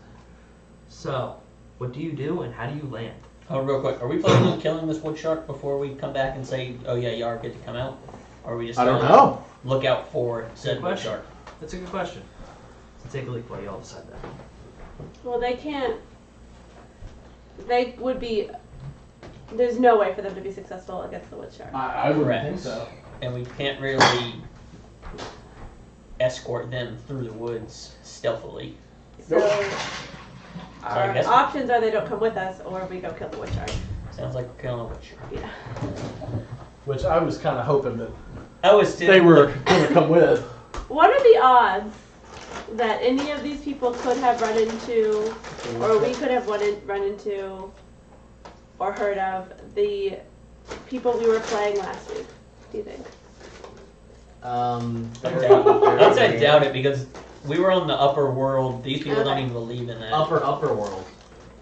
So, what do you do and how do you land? Oh, real quick, are we planning on killing this wood shark before we come back and say, oh yeah, you are good to come out? Or are we just I don't gonna know. look out for said wood question. shark? That's a good question. So take a look while you all decide that. Well, they can't. They would be. There's no way for them to be successful against the wood shark. I wouldn't Correct. think so. And we can't really escort them through the woods stealthily. So So I our guess options are they don't come with us, or we go kill the wood shark. sounds like we're killing a wood shark. Yeah. Which I was kind of hoping that I was they were going to come with. What are the odds that any of these people could have run into, or we could have run into, or heard of the people we were playing last week? Do you think? I'd say doubt it because we were on the upper world. These people don't Okay. even believe in that. Upper world.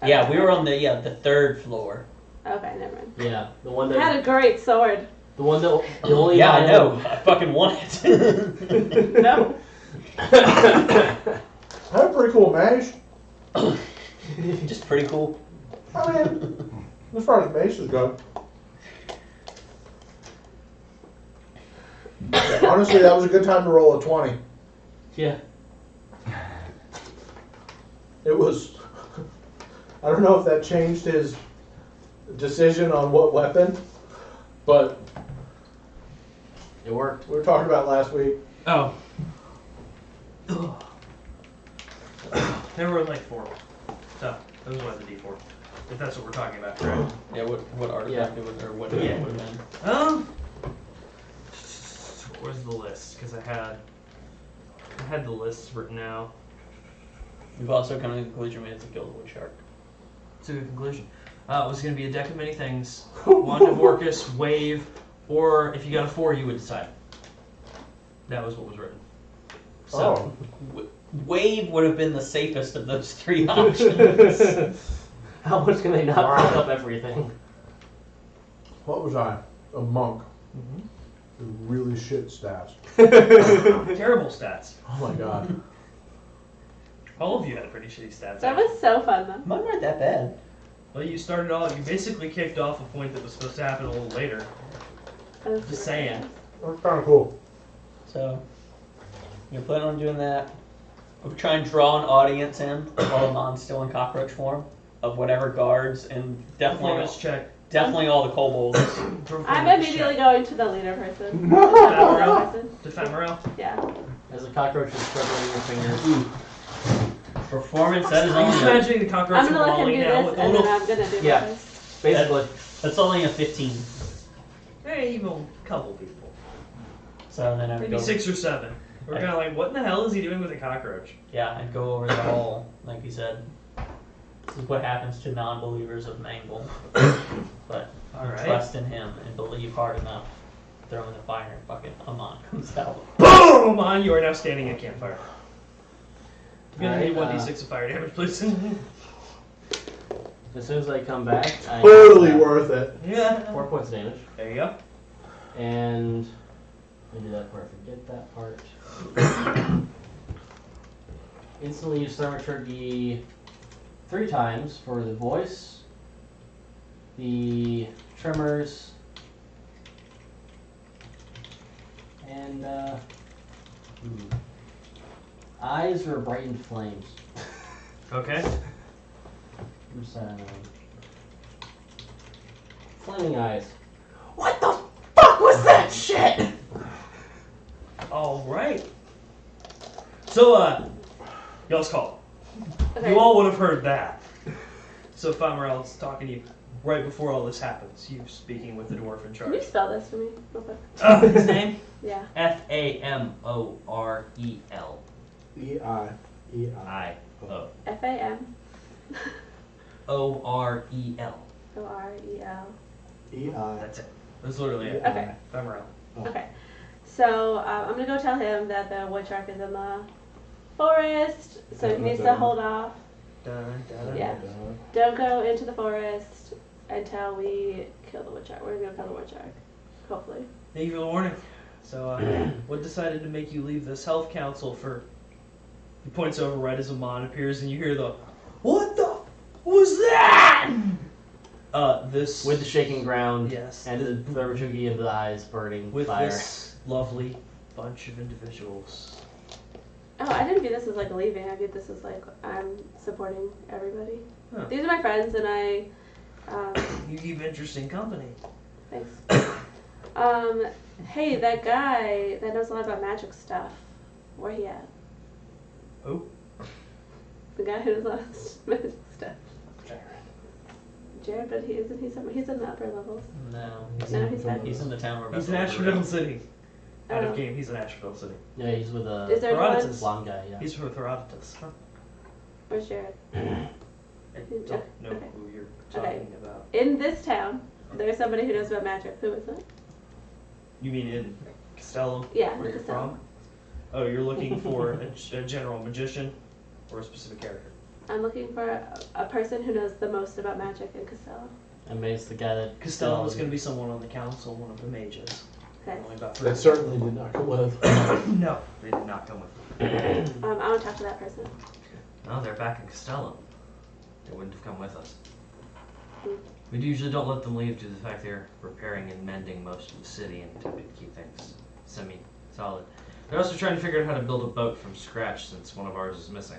Yeah, we were on the third floor. Okay, never mind. Yeah, the one I had that, a great sword. the only Yeah, I guy know. I fucking want it. No. That's a pretty cool maze. Just pretty cool. I mean, as far as mazes go. Honestly, that was a good time to roll a 20. Yeah. It was. I don't know if that changed his decision on what weapon, but It worked. we were talking about last week. Oh. There were like 4. So, That was why the D4. If that's what we're talking about, correct? Yeah, what artifact it was, or what Yeah. it would have been. Where's the list? Because I had the lists written out. We've also come to the conclusion we have to kill the wood shark. It's a good conclusion. It was going to be a deck of many things. Wand of Orcus, Wave, or if you got a 4, you would decide. That was what was written. So, Wave would have been the safest of those 3 options. How much can they not fuck up everything? What was I? A monk. Really shit stats. terrible stats. Oh my god. All of you had pretty shitty stats. That was so fun though. Mine weren't that bad. Well, you started off. You basically kicked off a point that was supposed to happen a little later. Just saying. That's kind of cool. So, you're planning on doing that. We'll try and draw an audience in while Amon's still in cockroach form of whatever guards and Performance check. definitely all the kobolds. I'm immediately going to the leader person. The Ephemeral? person. Ephemeral? Yeah. As the cockroach is struggling your fingers. Performance, that is I'm just only a, imagining the cockroach I'm gonna let him crawling do now this with and a then little. I'm gonna do Yeah. this. Basically. that's only a 15. Hey, even a couple people. So then I would Maybe go. 6 or 7. We're kind of like, what in the hell is he doing with a cockroach? Yeah, I'd go over the whole, like you said. This is what happens to non-believers of Mangle. But All right. trust in him and believe hard enough. Throw in the fire and fucking Amon comes out. Boom! On, you are now standing at campfire. You're gonna need Alright, 1d6 of fire damage, please. As soon as I come back, I Totally worth it. Yeah. 4 points of damage. There you go. And let me do that part. Forget that part. Instantly use thaumaturgy 3 times for the voice, the tremors, and eyes are brightened flames. Okay. Flaming eyes. What the fuck was that shit? All right. So, y'all's call. Okay. You all would have heard that. So Ephemeral's talking to you right before all this happens. You speaking with the dwarf in Can you charge. spell this for me real quick? His name? Yeah. Famorel. E-I. E-I. I-O. F-A-M. O-R-E-L. O-R-E-L. E-I. That's it. That's literally it. Okay. Ephemeral. Okay. So I'm gonna go tell him that the wood shark is in the forest, so he needs to hold off. Dun, dun, dun. Yeah. Don't go into the forest until we kill the wood shark. We're gonna kill the wood shark. Hopefully. Thank you for the warning. So, what decided to make you leave this health council for... He points over right as Amon appears and you hear the... What the... was that? This... With the shaking ground Yes. and the thaumaturgy of the eyes burning With fire. this lovely bunch of individuals. Oh, I didn't view this as like leaving. I viewed this as like I'm supporting everybody. Huh. These are my friends, and I. You keep interesting company. Thanks. Hey, that guy that knows a lot about magic stuff. Where he at? Who? The guy who knows a lot of magic stuff. Jared, but he's in the upper levels. No, No, he's not. he's in the town we're about He's to in overrun. Asphodel City. Out Oh. of game, he's in Asphodel City. Yeah, he's with a Is there Herodotus. one? blonde guy, yeah. He's with Herodotus. Huh? Where's Jared? I don't know Okay. who you're Okay. talking about. In this town, there's somebody who knows about magic. Who is it? You mean in Castellum? Yeah, Where in you're Castellum. from? Oh, you're looking for a general magician or a specific character? I'm looking for a person who knows the most about magic in Costello. And May's the guy that Castellum was going to be someone on the council, one of the mages. Okay. Only about 3. That certainly did not come with. No, they did not come with them. I want to talk to that person. No, they're back in Castellum. They wouldn't have come with us. Hmm. We usually don't let them leave due to the fact they're repairing and mending most of the city and attempting to keep things semi-solid. They're also trying to figure out how to build a boat from scratch since one of ours is missing.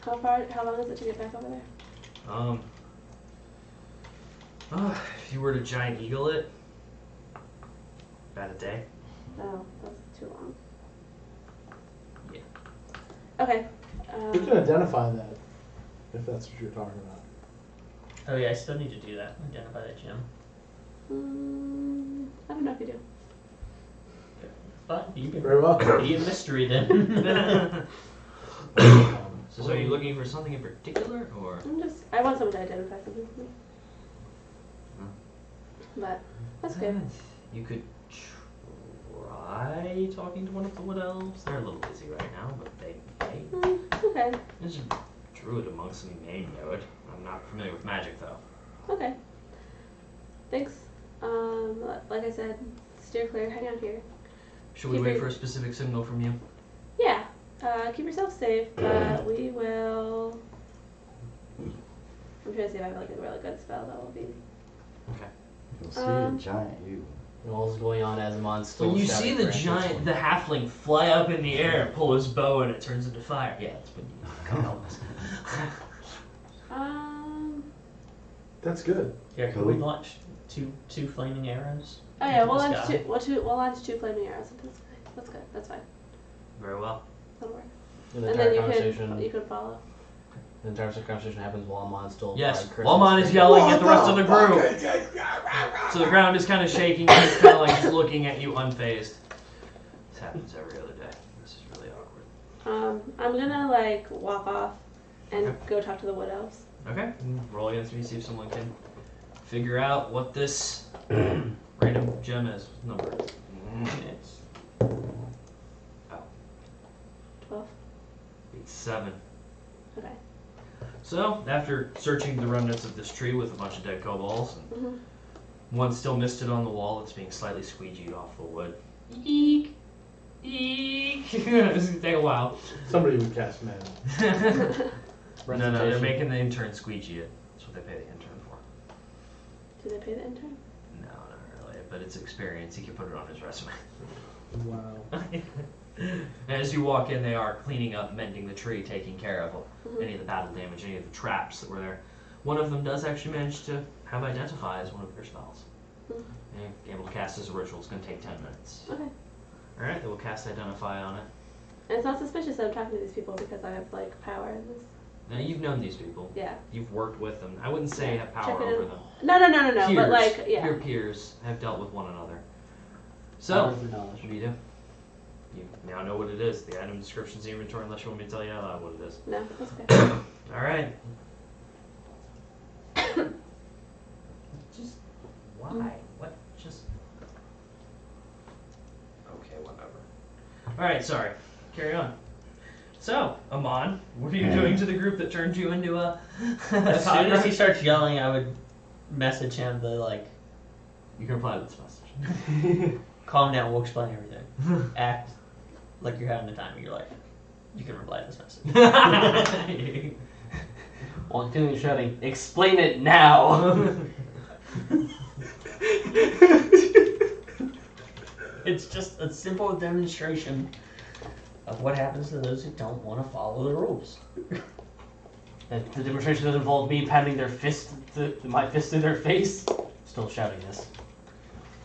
How long is it to get back over there? If you were to giant eagle it, about a day. Oh, that's too long. Yeah. Okay. We can identify that if that's what you're talking about. Oh yeah, I still need to do that. Identify that gem. I don't know if you do. Fine, you can Very well. be a mystery then. So are you looking for something in particular, or? I want someone to identify something for me. But that's good. You could try talking to one of the wood elves. They're a little busy right now, but they may. Okay. There's a druid amongst them. You may know it. I'm not familiar with magic though. Okay. Thanks. Like I said, steer clear. Hang out here. Should we Keep wait it- for a specific signal from you? Yeah. Keep yourself safe. We will. I'm trying to see if I have like a really good spell that will be. You'll see a giant you. And all's going on as Amon's still When you shouting see the for answers. giant, the halfling fly up in the air and pull his bow and it turns into fire. Yeah, that's when you come help us. That's good. Yeah, can we launch two flaming arrows? Oh yeah, into we'll the launch sky? we'll launch 2 flaming arrows. That's good. That's fine. Very well. That'll work. And the And entire then conversation, you can follow. the entire conversation happens while Amon's still Yes, cursing while Mon is screaming. yelling at the rest of the group. So the ground is kind of shaking and he's kind of like just looking at you unfazed. This happens every other day. This is really awkward. I'm gonna like walk off and Okay. go talk to the wood elves. Okay, roll against me, see if someone can figure out what this random gem is. Number. It's 12. It's 7. Okay. So, after searching the remnants of this tree with a bunch of dead kobolds, and one still misted on the wall that's being slightly squeegeed off the wood. Eek! Eek! This is gonna take a while. Somebody would cast mana. No, they're Recitation. making the intern squeegee it. That's what they pay the intern for. Do they pay the intern? No, not really, but it's experience. He can put it on his resume. Wow. As you walk in, they are cleaning up, mending the tree, taking care of Mhm. any of the battle damage, any of the traps that were there. One of them does actually manage to have identify as one of your spells. Mhm. And being able to cast as a ritual is going to take 10 minutes. Okay. Alright, they will cast identify on it. And it's not suspicious that I'm talking to these people because I have like power in this. Now, you've known these people. Yeah. You've worked with them. I wouldn't say you have power Check it over in. them. No. Peers, But like, yeah. Your peers have dealt with one another. So, Power of knowledge. what do you do? You now know what it is. The item description's in the inventory unless you want me to tell you out loud what it is. No, that's okay. Alright. Just why? What? Just okay, whatever. Alright, sorry. Carry on. So, Amon, what are you doing to the group that turned you into a as soon as he starts yelling, I would message him the like, You can reply to this message. calm down, we'll explain everything. Act like you're having the time of your life. You can reply to this message. While continuing shouting, explain it now! It's just a simple demonstration of what happens to those who don't want to follow the rules. If the demonstration doesn't involve me pounding my fist in their face, still shouting this.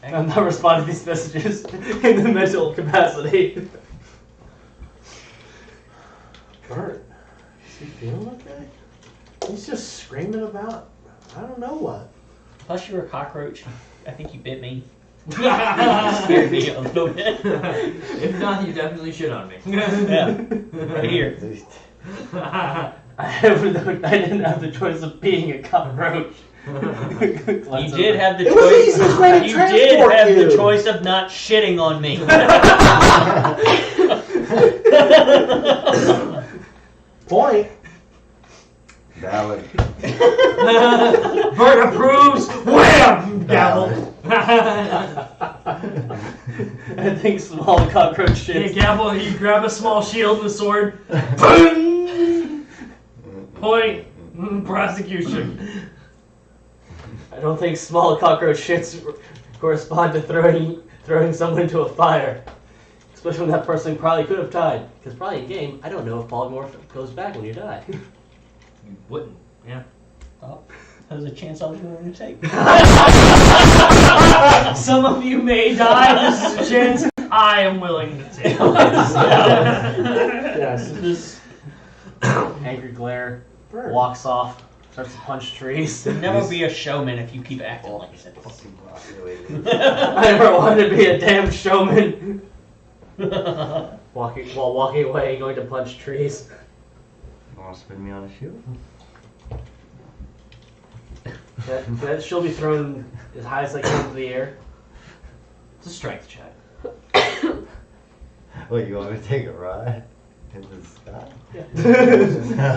I'm not responding to these messages in the mental capacity. Bert, is he feeling okay? He's just screaming about, I don't know what. Plus, you're a cockroach. I think you bit me. Scared me a little bit. If not, you definitely shit on me. Yeah, right here. I didn't have the choice of being a cockroach. You did have the It was choice. easy way to You did transport have you. the choice of not shitting on me. Point. Valid. Bert approves. Wham! Gavel. I think small cockroach Yeah, shit. gavel. You grab a small shield and a sword. Boom! Point. Prosecution. I don't think small cockroach shits correspond to throwing someone into a fire. Especially when that person probably could have died. Because probably in game, I don't know if polymorph goes back when you die. You wouldn't. Yeah. Oh, that was a chance I was willing to take. Some of you may die. This is a chance I am willing to take. Yes. Just angry glare, Bird. walks off, starts to punch trees. You'll never be a showman if you keep acting like a Fucking populated. I never wanted to be a damn showman. Walking away, going to punch trees. You want to spin me on a shield? That she'll be thrown as high as I can into the air. It's a strength check. Wait, you want me to take a ride in the sky?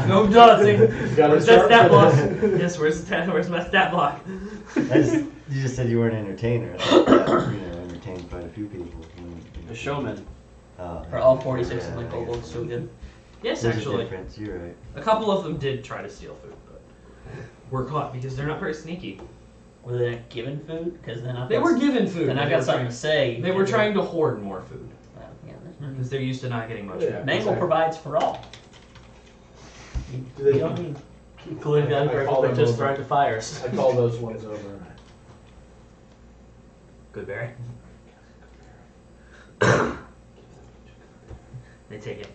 No dodging. Got Where's a that stat block? sharp- Yes, where's my stat block? You just said you were an entertainer. I thought that, entertained quite a few people. A showman. For all 46 of my yeah, kobolds, so good. Yes, There's a actually. difference. You're right. A couple of them did try to steal food, but were caught because they're not very sneaky. Were they not given food? Because then I've They got were given food. Then but I've they got were something to say. They were trying to hoard more food Well, yeah, because they're used to not getting much Yeah. food. Mangle Exactly. provides for all. Do they- You don't need. Including the I ungrateful call them bitches over. thrown to fires. I call those ones over. Good berry. They take it.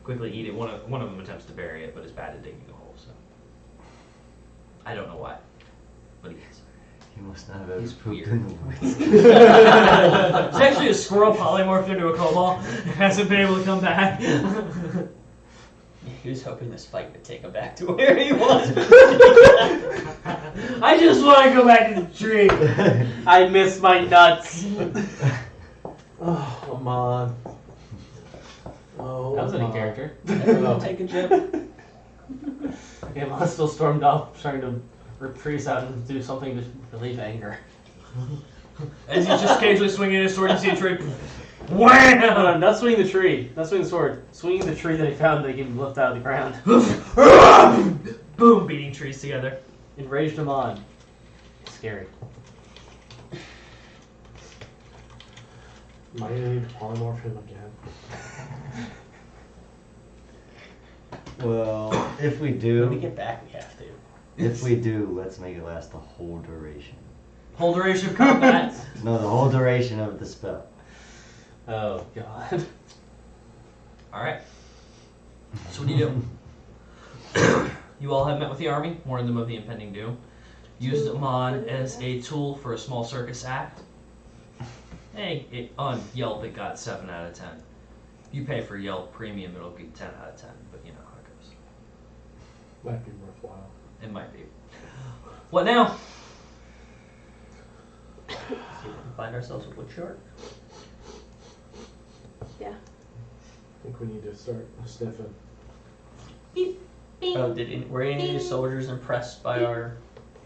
Quickly eat it. One of them attempts to bury it, but is bad at digging a hole. So I don't know why, but he is. He must not have ever He's pooped weird. in the woods. It's actually a squirrel polymorphed into a kobold. Hasn't been able to come back. He was hoping this fight would take him back to where he was. I just want to go back to the tree. I miss my nuts. Oh, come on. Oh, That was come any on. character. Everyone take a chip. Okay, Mon still stormed off, trying to rip trees out and do something to relieve anger. As he's just occasionally swinging his sword, you see a tree. No, Wham! not swinging the tree. Not swinging the sword. Swinging the tree that he found that he can lift out of the ground. Boom! Beating trees together. Enraged him on. Scary. Am I gonna need to polymorph him again? Well, if we When we do, get back, we have to. let's make it last the whole duration. Whole duration of combat. No, the whole duration of the spell. Oh, God. Alright. So what do you do? You all have met with the army, warned them of the impending doom. Used Amon as a tool for a small circus act. Hey, on Yelp it got 7 out of 10. If you pay for Yelp Premium, it'll be 10 out of 10, but you know how it goes. Might be worthwhile. It might be. What now? See if we can find ourselves a wood short. Yeah. I think we need to start sniffing. Oh, were any of your soldiers impressed by our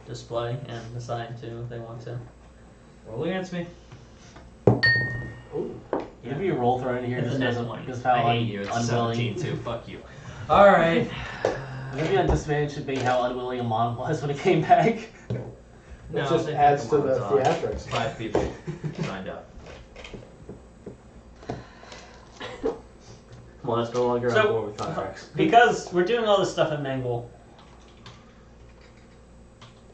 display and decide to if they want to? Roll against me. Ooh. Give me a roll throw in here It's just a because net of 20. because of how I hate you. It's unwilling. 17 too. Fuck you. Alright. Maybe on disadvantage should be how unwilling Amon was when he came back. That No, just they adds think to the Amon's on. theatrics. 5 people signed up. Well, that's no longer on So- board with contracts. Because we're doing all this stuff in Mangle,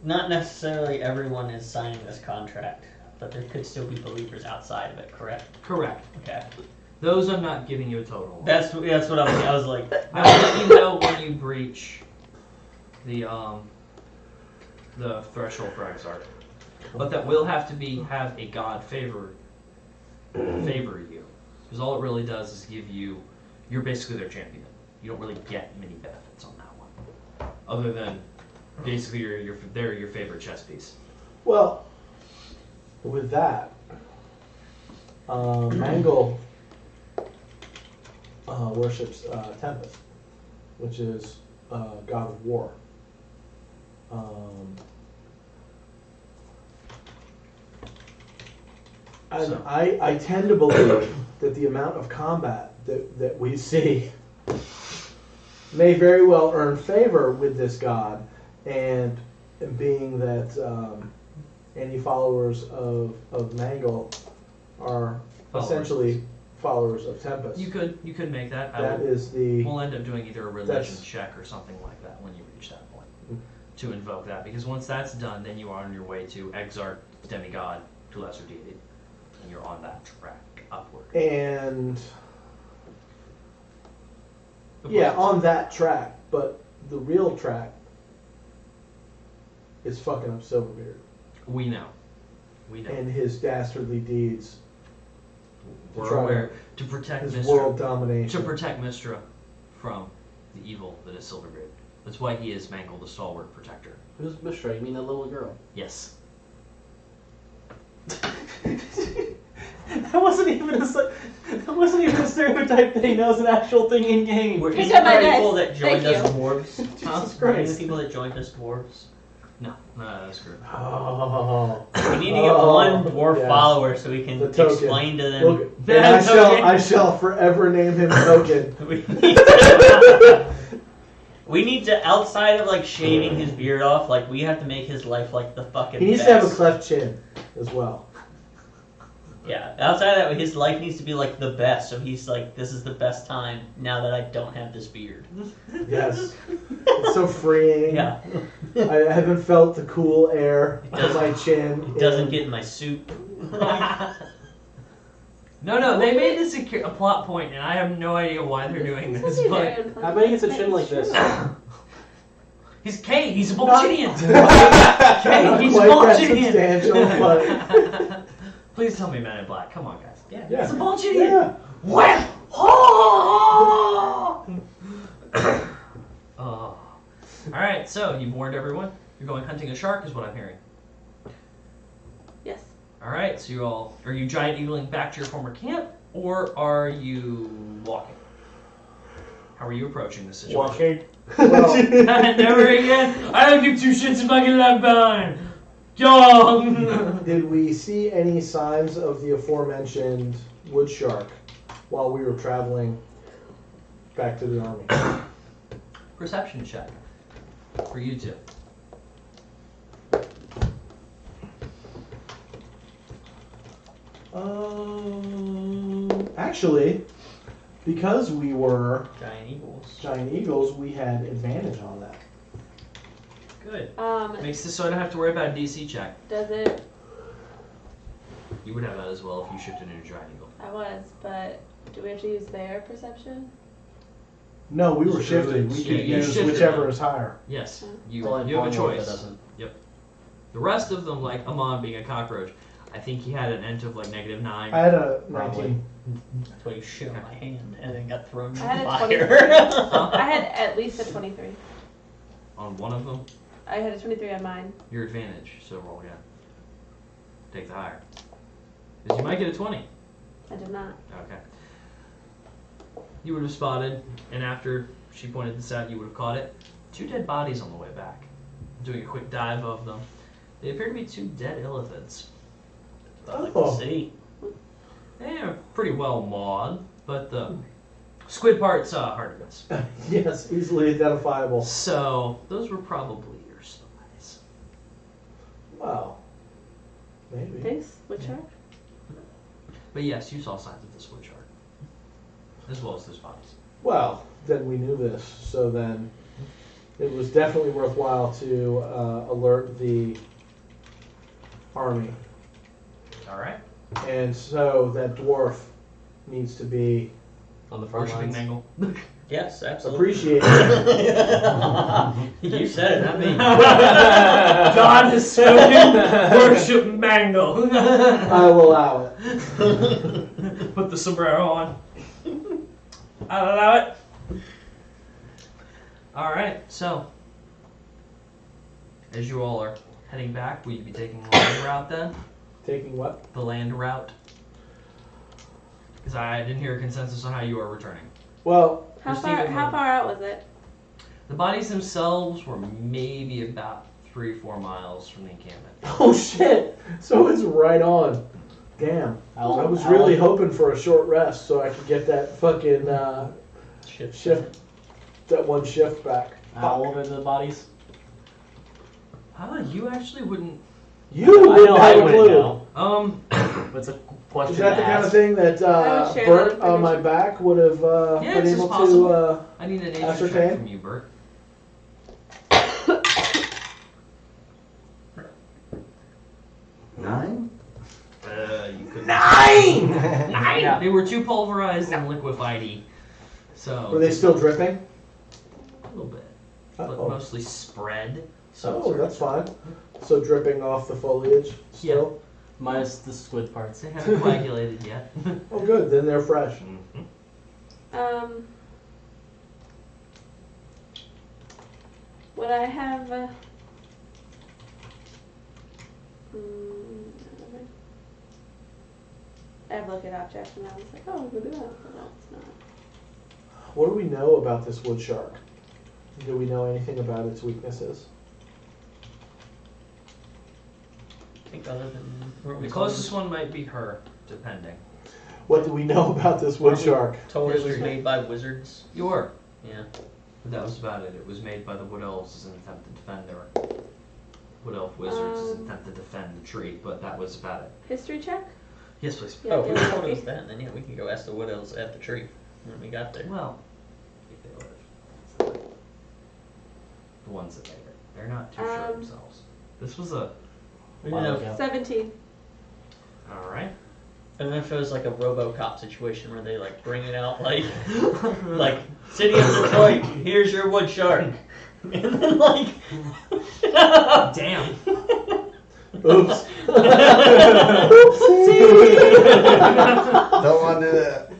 not necessarily everyone is signing this contract, but there could still be believers outside of it, correct? Correct. Okay. Those I'm not giving you a total. That's what I was like. I'll let you know when you breach the threshold for Exarch. But that will have to have a god favor you. Because all it really does is give you, you're basically their champion. You don't really get many benefits on that one. Other than basically they're your favorite chess piece. Well, with that, Mangle worships Tempest, which is god of war. And So- I tend to believe that the amount of combat that we see may very well earn favor with this god, and being that any followers of Mangle are Followers. essentially followers of Tempest. You could make that. That is the We'll end up doing either a religion That's- check or something like that when you reach that point to invoke that. Because once that's done, then you are on your way to Exarch, demigod, to lesser deity. and you're on that track upward. And Of yeah, course, on that track, but the real track is fucking up Silverbeard we know. We know. and his dastardly deeds, We're try aware to protect his Mistra. world domination. To protect Mistra from the evil that is Silverbeard. That's why he is Mangle, the stalwart protector. Who's Mishra? You mean the little girl? Yes. That wasn't even a stereotype thing. That was an actual thing in game. Were You any said my people dice. that joined Thank us you. dwarves? Jesus Were any of Christ. the people that joined us dwarves? No, that's correct. Oh, We need to get one dwarf yes. follower so we can The token. explain to them. Look, and That's okay. I shall forever name him Token. We need to, outside of like shaving his beard off, like we have to make his life like the fucking He needs best. to have a cleft chin as well. Yeah, outside of that, his life needs to be like the best. So he's like, this is the best time now that I don't have this beard. Yes. It's so freeing. Yeah, I haven't felt the cool air of my chin. it doesn't get in my soup. No, they made this a plot point, and I have no idea why they're doing this, but I bet he gets a chin like this. he's Kay, he's a Not- Bolgidian! Not Kay, he's a quite that Bolgidian! substantial, but Please tell me Men in Black, come on guys. Yeah, yeah. it's a Bolgidian! Yeah. Well, oh. Alright, so you've warned everyone. You're going hunting a shark, is what I'm hearing. Yes. Alright, so are you giant eagling back to your former camp, or are you walking? How are you approaching this situation? Walking. Well, Never again! I don't give two shits if I get left behind! Young! did we see any signs of the aforementioned wood shark while we were traveling back to the army? Perception check for you two. Actually, because we were Giant eagles. giant eagles, we had advantage on that. Good. Um, Makes it so I don't have to worry about a DC check. does it? You would have that as well if you shifted into giant eagle. I was, but do we have to use their perception? No, we were It's shifting. true. We Yeah, could you use shifted whichever them. is higher. Yes, Mm. you Well, have a polymorph, choice. that doesn't. The rest of them, like Amon being a cockroach, I think he had an ent of like -9. I had a Probably. 19. That's why you shit on my hand and then got thrown in I had a the 23. fire. I had at least a 23. On one of them, I had a 23 on mine. your advantage, so roll again. Take the higher. Because you might get a 20. I did not. Okay. You would have spotted, and after she pointed this out, you would have caught it. 2 dead bodies on the way back. Doing a quick dive of them. They appear to be 2 dead illithids. I like Oh. to see. They are pretty well mauled, but the squid part's hard to miss. Yes, easily identifiable. So, those were probably your spies. Wow. Maybe. Thanks, wood shark. But yes, you saw signs of the squid shark. As well as those bodies. Well, then we knew this, so then it was definitely worthwhile to alert the army. Alright. And so that dwarf needs to be On the front Worshipping lines. Mangle. Yes, absolutely. appreciated. You said it, not me. God has spoken. Worship Mangle. I will allow it. Put the sombrero on. I'll allow it. Alright, so as you all are heading back, will you be taking the land route then? Taking what? The land route? Because I didn't hear a consensus on how you are returning. Well, How Receiving far? How them. far out was it? The bodies themselves were maybe about 3-4 miles from the encampment. oh shit! So it's right on. Damn. I was really hoping for a short rest so I could get that fucking shift, that one shift back. How old are the bodies? You actually wouldn't. You I wouldn't know I have a wouldn't clue. know. It's a question Is that to the kind of ask. thing that I would share Bert that on my information. back would have Yeah, been it's able possible. to? I need an nature Ascertain? check from you, Bert. You couldn't. 9! Yeah. They were too pulverized and liquefied-y. So Were they still dripping? a little bit, but Uh-oh. mostly spread. So Oh, it's- that's fine. So dripping off the foliage still? Minus the squid parts. They haven't coagulated yet. Oh, good. Then they're fresh. Would I have? I have look at objects and I was like, oh, look at that. But no, it's not. What do we know about this wood shark? Do we know anything about its weaknesses? I think other than weren't we The closest one might be her, depending. What do we know about this wood Weren't we shark? told it was made by wizards. You were. Yeah. But that was about it. It was made by the Wood Elves as an attempt to defend their Wood Elf wizards as an attempt to defend the tree, but that was about it. History check? Yes, please. Yeah, Oh, if yeah, you told okay. us that, then yeah, we can go ask the wood elves at the tree when we got there. Well, if they live. The ones that made it. They're not too sure themselves. This was a. We didn't know if- Yeah. 17. Alright. And then if it was like a RoboCop situation where they like bring it out like like City of Detroit, here's your wood shark, and then like Damn. Oops. Don't want to do that.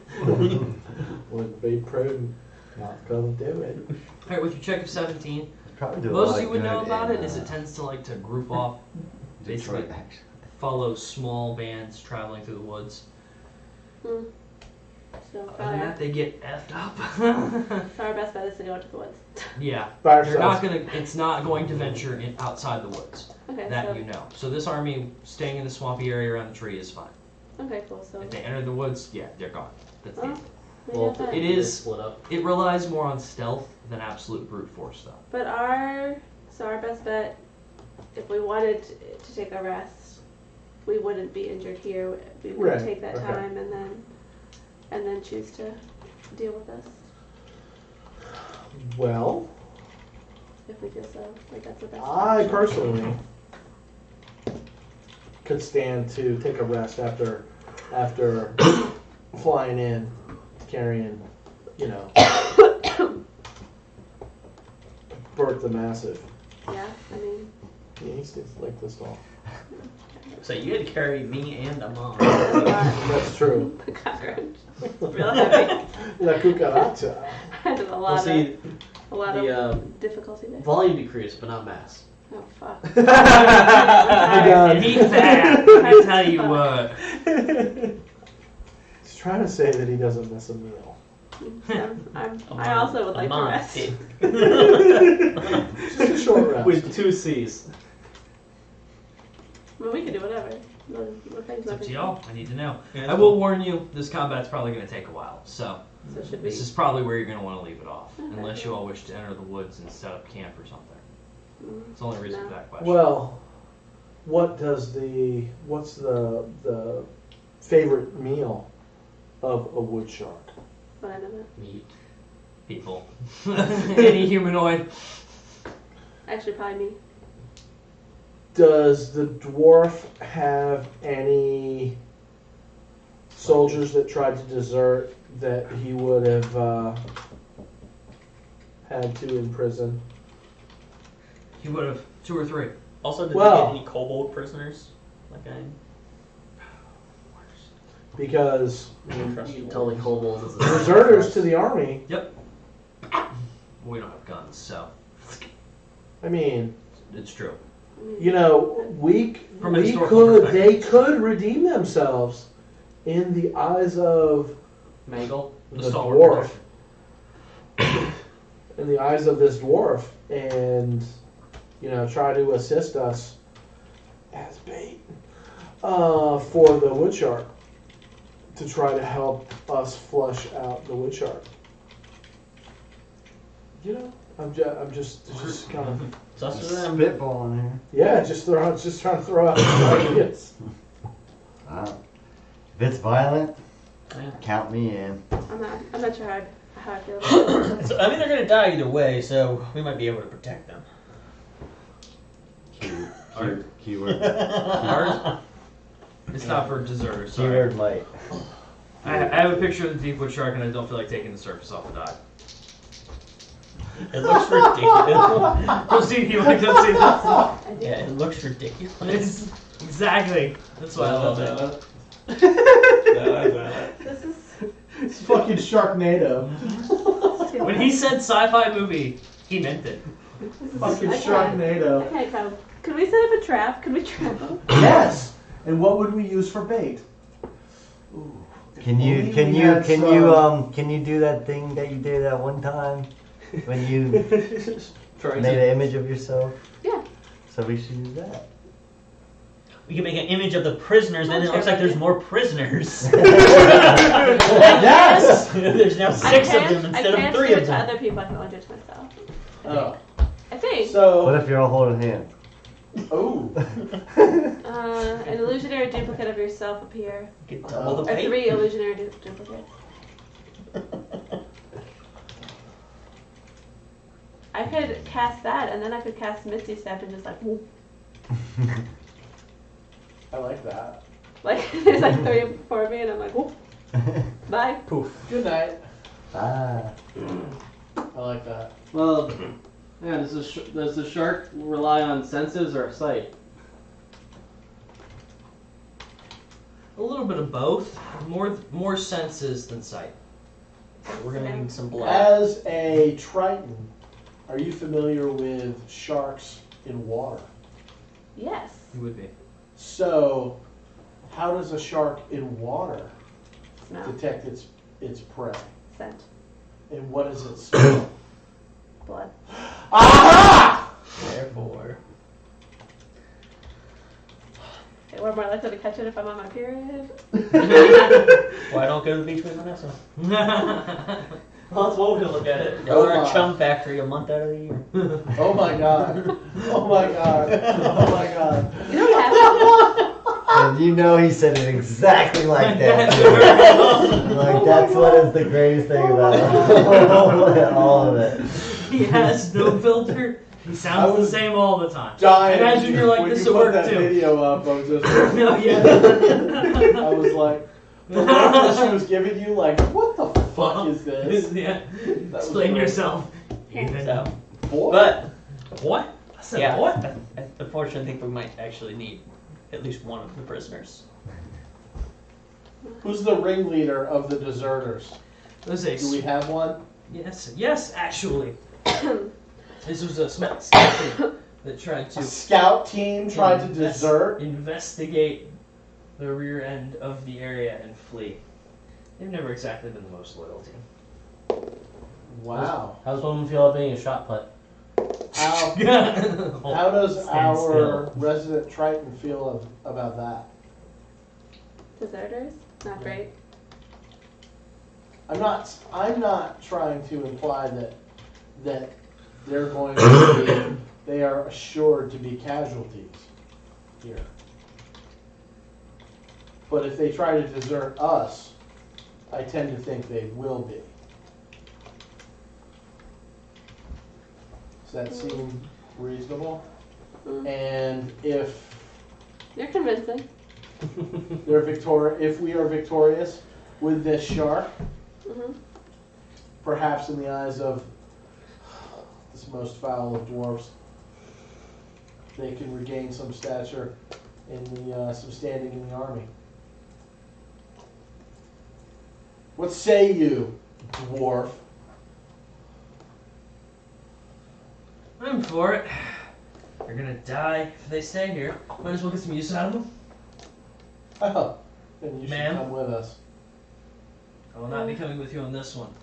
Would be prudent not gonna do it. Alright, with your check of 17, Probably do a most lot you of would know good about in, it is it tends to like to group off, Detroit, basically actually. follow small bands traveling through the woods. So Other than that, they get effed up. so our best bet is to go into the woods. Yeah. By They're not ourselves. gonna. It's not going to venture in outside the woods. Okay, That so you know. So this army staying in the swampy area around the tree is fine. okay, cool. So If they enter the woods, yeah, they're gone. That's Oh. it. maybe Well, not that. It is. Split up. It relies more on stealth than absolute brute force, though. But our best bet, if we wanted to take a rest, we wouldn't be injured here. We would Right, take that okay. time and then choose to deal with this Well, if we feel so. Like that's the best. I option. personally could stand to take a rest after flying in, carrying, you know, Bert the Massive. Yeah, I mean, Yeah, he's like this tall. so you had to carry me and a mom. that's a lot. That's true. The cockroach. Real heavy. La cucaracha. I had a Well, lot see, of difficulty there. volume decreased, but not mass. Oh fuck. And he's that. I tell you what. He's trying to say that he doesn't miss a meal. I also would like to rest. Just a short rest. With 2 C's. Well, we can do whatever. No things, It's up to y'all. I need to know. Yeah. I will warn you. This combat's probably going to take a while. So So should we? this is probably where you're going to want to leave it off, Okay. unless you all wish to enter the woods and set up camp or something. It's the only reason for that question. Well, what's the favorite meal of a wood shark? But I know that. Meat. People, any humanoid. Actually, probably me. Does the dwarf have any soldiers that tried to desert that he would have had to imprison? He would have 2 or 3. Also, did Well- they get any kobold prisoners? Like Because You can tell the kobolds is a deserters to the army, We don't have guns, so I mean, it's true. I mean, you know, From a historical they could redeem themselves in the eyes of Mangle. The the stalwart dwarf. In the eyes of this dwarf, and you know, try to assist us as bait for the wood shark to try to help us flush out the wood shark. You know, I'm just kind of it's us or them. Spitballing here. yeah, just trying to throw out ideas. Wow. If it's violent, Yeah. count me in. I'm not sure how I feel about it. So, I mean, they're gonna die either way, so we might be able to protect them. Keyword. Ours? It's not for deserters. Sorry. Keyword might. I have a picture of the deepwood shark, and I don't feel like taking the surface off the dock. It looks ridiculous. Proceed, you like to see this? I do. Yeah, it looks ridiculous. It's, exactly. That's why I love it. This is It's fucking Sharknado. When he said sci-fi movie, he meant it. Fucking Okay. Sharknado. Okay, come. Could we set up a trap? Could we trap them? Yes. And what would we use for bait? Ooh, if Can you only can we you had can some- you can you do that thing that you did that one time when you Trying made to. an image of yourself? Yeah. So we should use that. We can make an image of the prisoners, then it looks like there's more prisoners. Yes! There's now 6 of them instead I of can't 3 do it of to them. other people. I can only do it to myself. Oh. I think. What So. if you're all holding hands? Oh. An illusionary duplicate of yourself appear. Get double the Or pay. 3 illusionary duplicates. I could cast that, and then I could cast Misty Step and just like, whoop. I like that. Like there's like 3 before me, and I'm like, whoop, bye. Poof. Good night. Ah. I like that. Well, yeah. Does the shark rely on senses or sight? A little bit of both. More senses than sight. We're gonna need some blood. As a Triton, are you familiar with sharks in water? Yes. You would be. So, how does a shark in water Smell. detect its prey? Scent. And what does it smell? Blood. Aha! Therefore. Okay, we're more likely to catch it if I'm on my period. Why don't go to the beach with Vanessa? Well, that's one way to look at it. Y'all are Oh a my. chum factory a month out of the year. Oh my god. Oh my god. Oh my god. You don't have to. And you know he said it exactly like that. Like that's what is the greatest thing about it. All of it. He has no filter. He I sounds the was same all the time. Dying. Imagine you're like when this you at put work that too. video up, I was just No, yeah. I was like, the look that she was giving you, like, what the fuck is this? Yeah. That was Explain great. yourself. Ethan. So, Boy. but What? I said yeah, what? I unfortunately think we might actually need at least one of the prisoners. Who's the ringleader of the deserters? There's a Do we have one? yes, actually. This was a scout team that tried A to scout team tried to desert? investigate the rear end of the area and flee. They've never exactly been the most loyal team. Wow. How's one feel about being a shot put? How does Stand our still. resident Triton feel about that? Deserters? Not great. I'm not trying to imply that they're going to be, they are assured to be casualties here. But if they try to desert us, I tend to think they will be. Does that seem reasonable? Mm. And if You're convincing. if we are victorious with this shark, Mm-hmm. perhaps in the eyes of this most foul of dwarves, they can regain some stature in the some standing in the army. What say you, dwarf? I'm for it. They're gonna die if they stay here. Might as well get some use out of them. Oh, then you should Ma'am? come with us. I will not be coming with you on this one.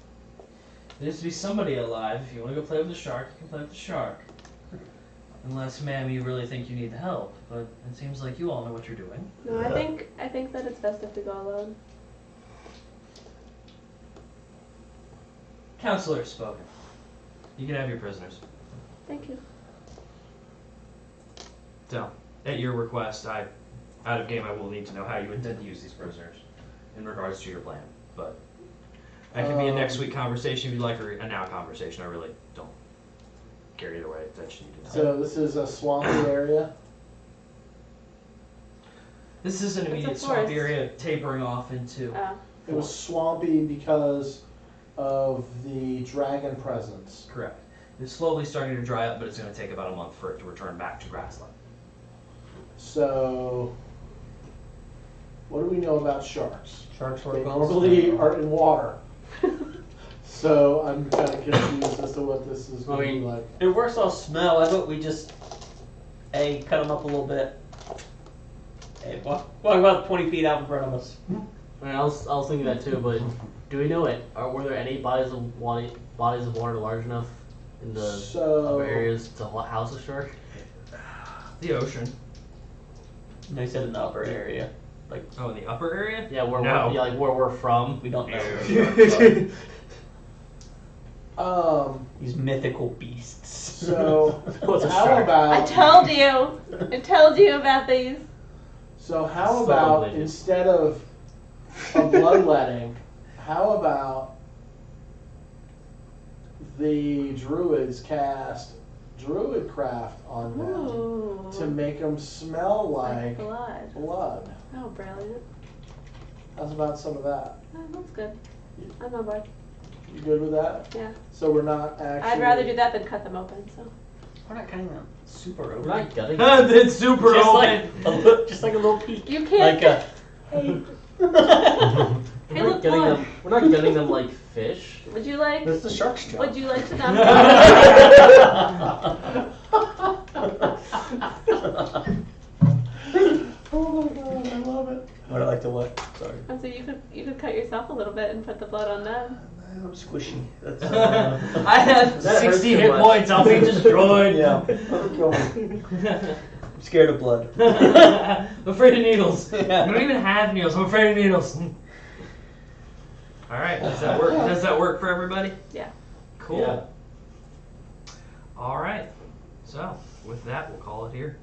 There needs to be somebody alive. If you want to go play with the shark, you can play with the shark. Unless, ma'am, you really think you need the help. But it seems like you all know what you're doing. No, I think that it's best if we go alone. Counselor has spoken. You can have your prisoners. Thank you. So, at your request, out of game, I will need to know how you intend to use these prisoners in regards to your plan. But that could be a next week conversation if you'd like, or a now conversation. I really don't care either way. That you need to know. So this is a swampy area. This is an It's a immediate swamp forest. area tapering off into. Oh. It was swampy because of the dragon presence. Correct. It's slowly starting to dry up, but it's going to take about a month for it to return back to grassland. So, what do we know about sharks? Sharks They work on normally snow. are in water. So I'm kind of confused as to what this is going to be like. It works off smell. I thought we just cut them up a little bit. Hey, walk about 20 feet out in front of us. I mean, I was thinking that too, but do we know it? Were there any bodies of water large enough in the So- upper areas to house a shark? The ocean. And they said in the upper area. Oh, in the upper area? Yeah, where No. we're, yeah, like where we're from. We don't know. These mythical beasts. So What's a how shark? about? I told you. I told you about these. So how So about related. instead of a bloodletting, how about the druids cast druidcraft on them Ooh. to make them smell like blood. blood? Oh, brilliant. How's about some of that? Oh, that's good. I'm on board. You good with that? Yeah. So we're not actually. I'd rather do that than cut them open. So. We're not cutting them super We're open. not gutting. It's super Just open. just like a little peek. You can't. Like a. Hey, We're hey, not look, gutting blood. them. We're not gutting them like fish. Would you like? That's the shark's job. Would you like to not? Oh my god, I love it. What I like to what? Sorry. And so you could cut yourself a little bit and put the blood on them. I'm squishy. That's, I have That hurts 60 too hit much. points. I'll be destroyed. yeah. I'm scared of blood. I'm afraid of needles. Yeah. I don't even have needles. I'm afraid of needles. All right. Does that work? Does that work for everybody? Yeah. Cool. Yeah. All right. So with that, we'll call it here.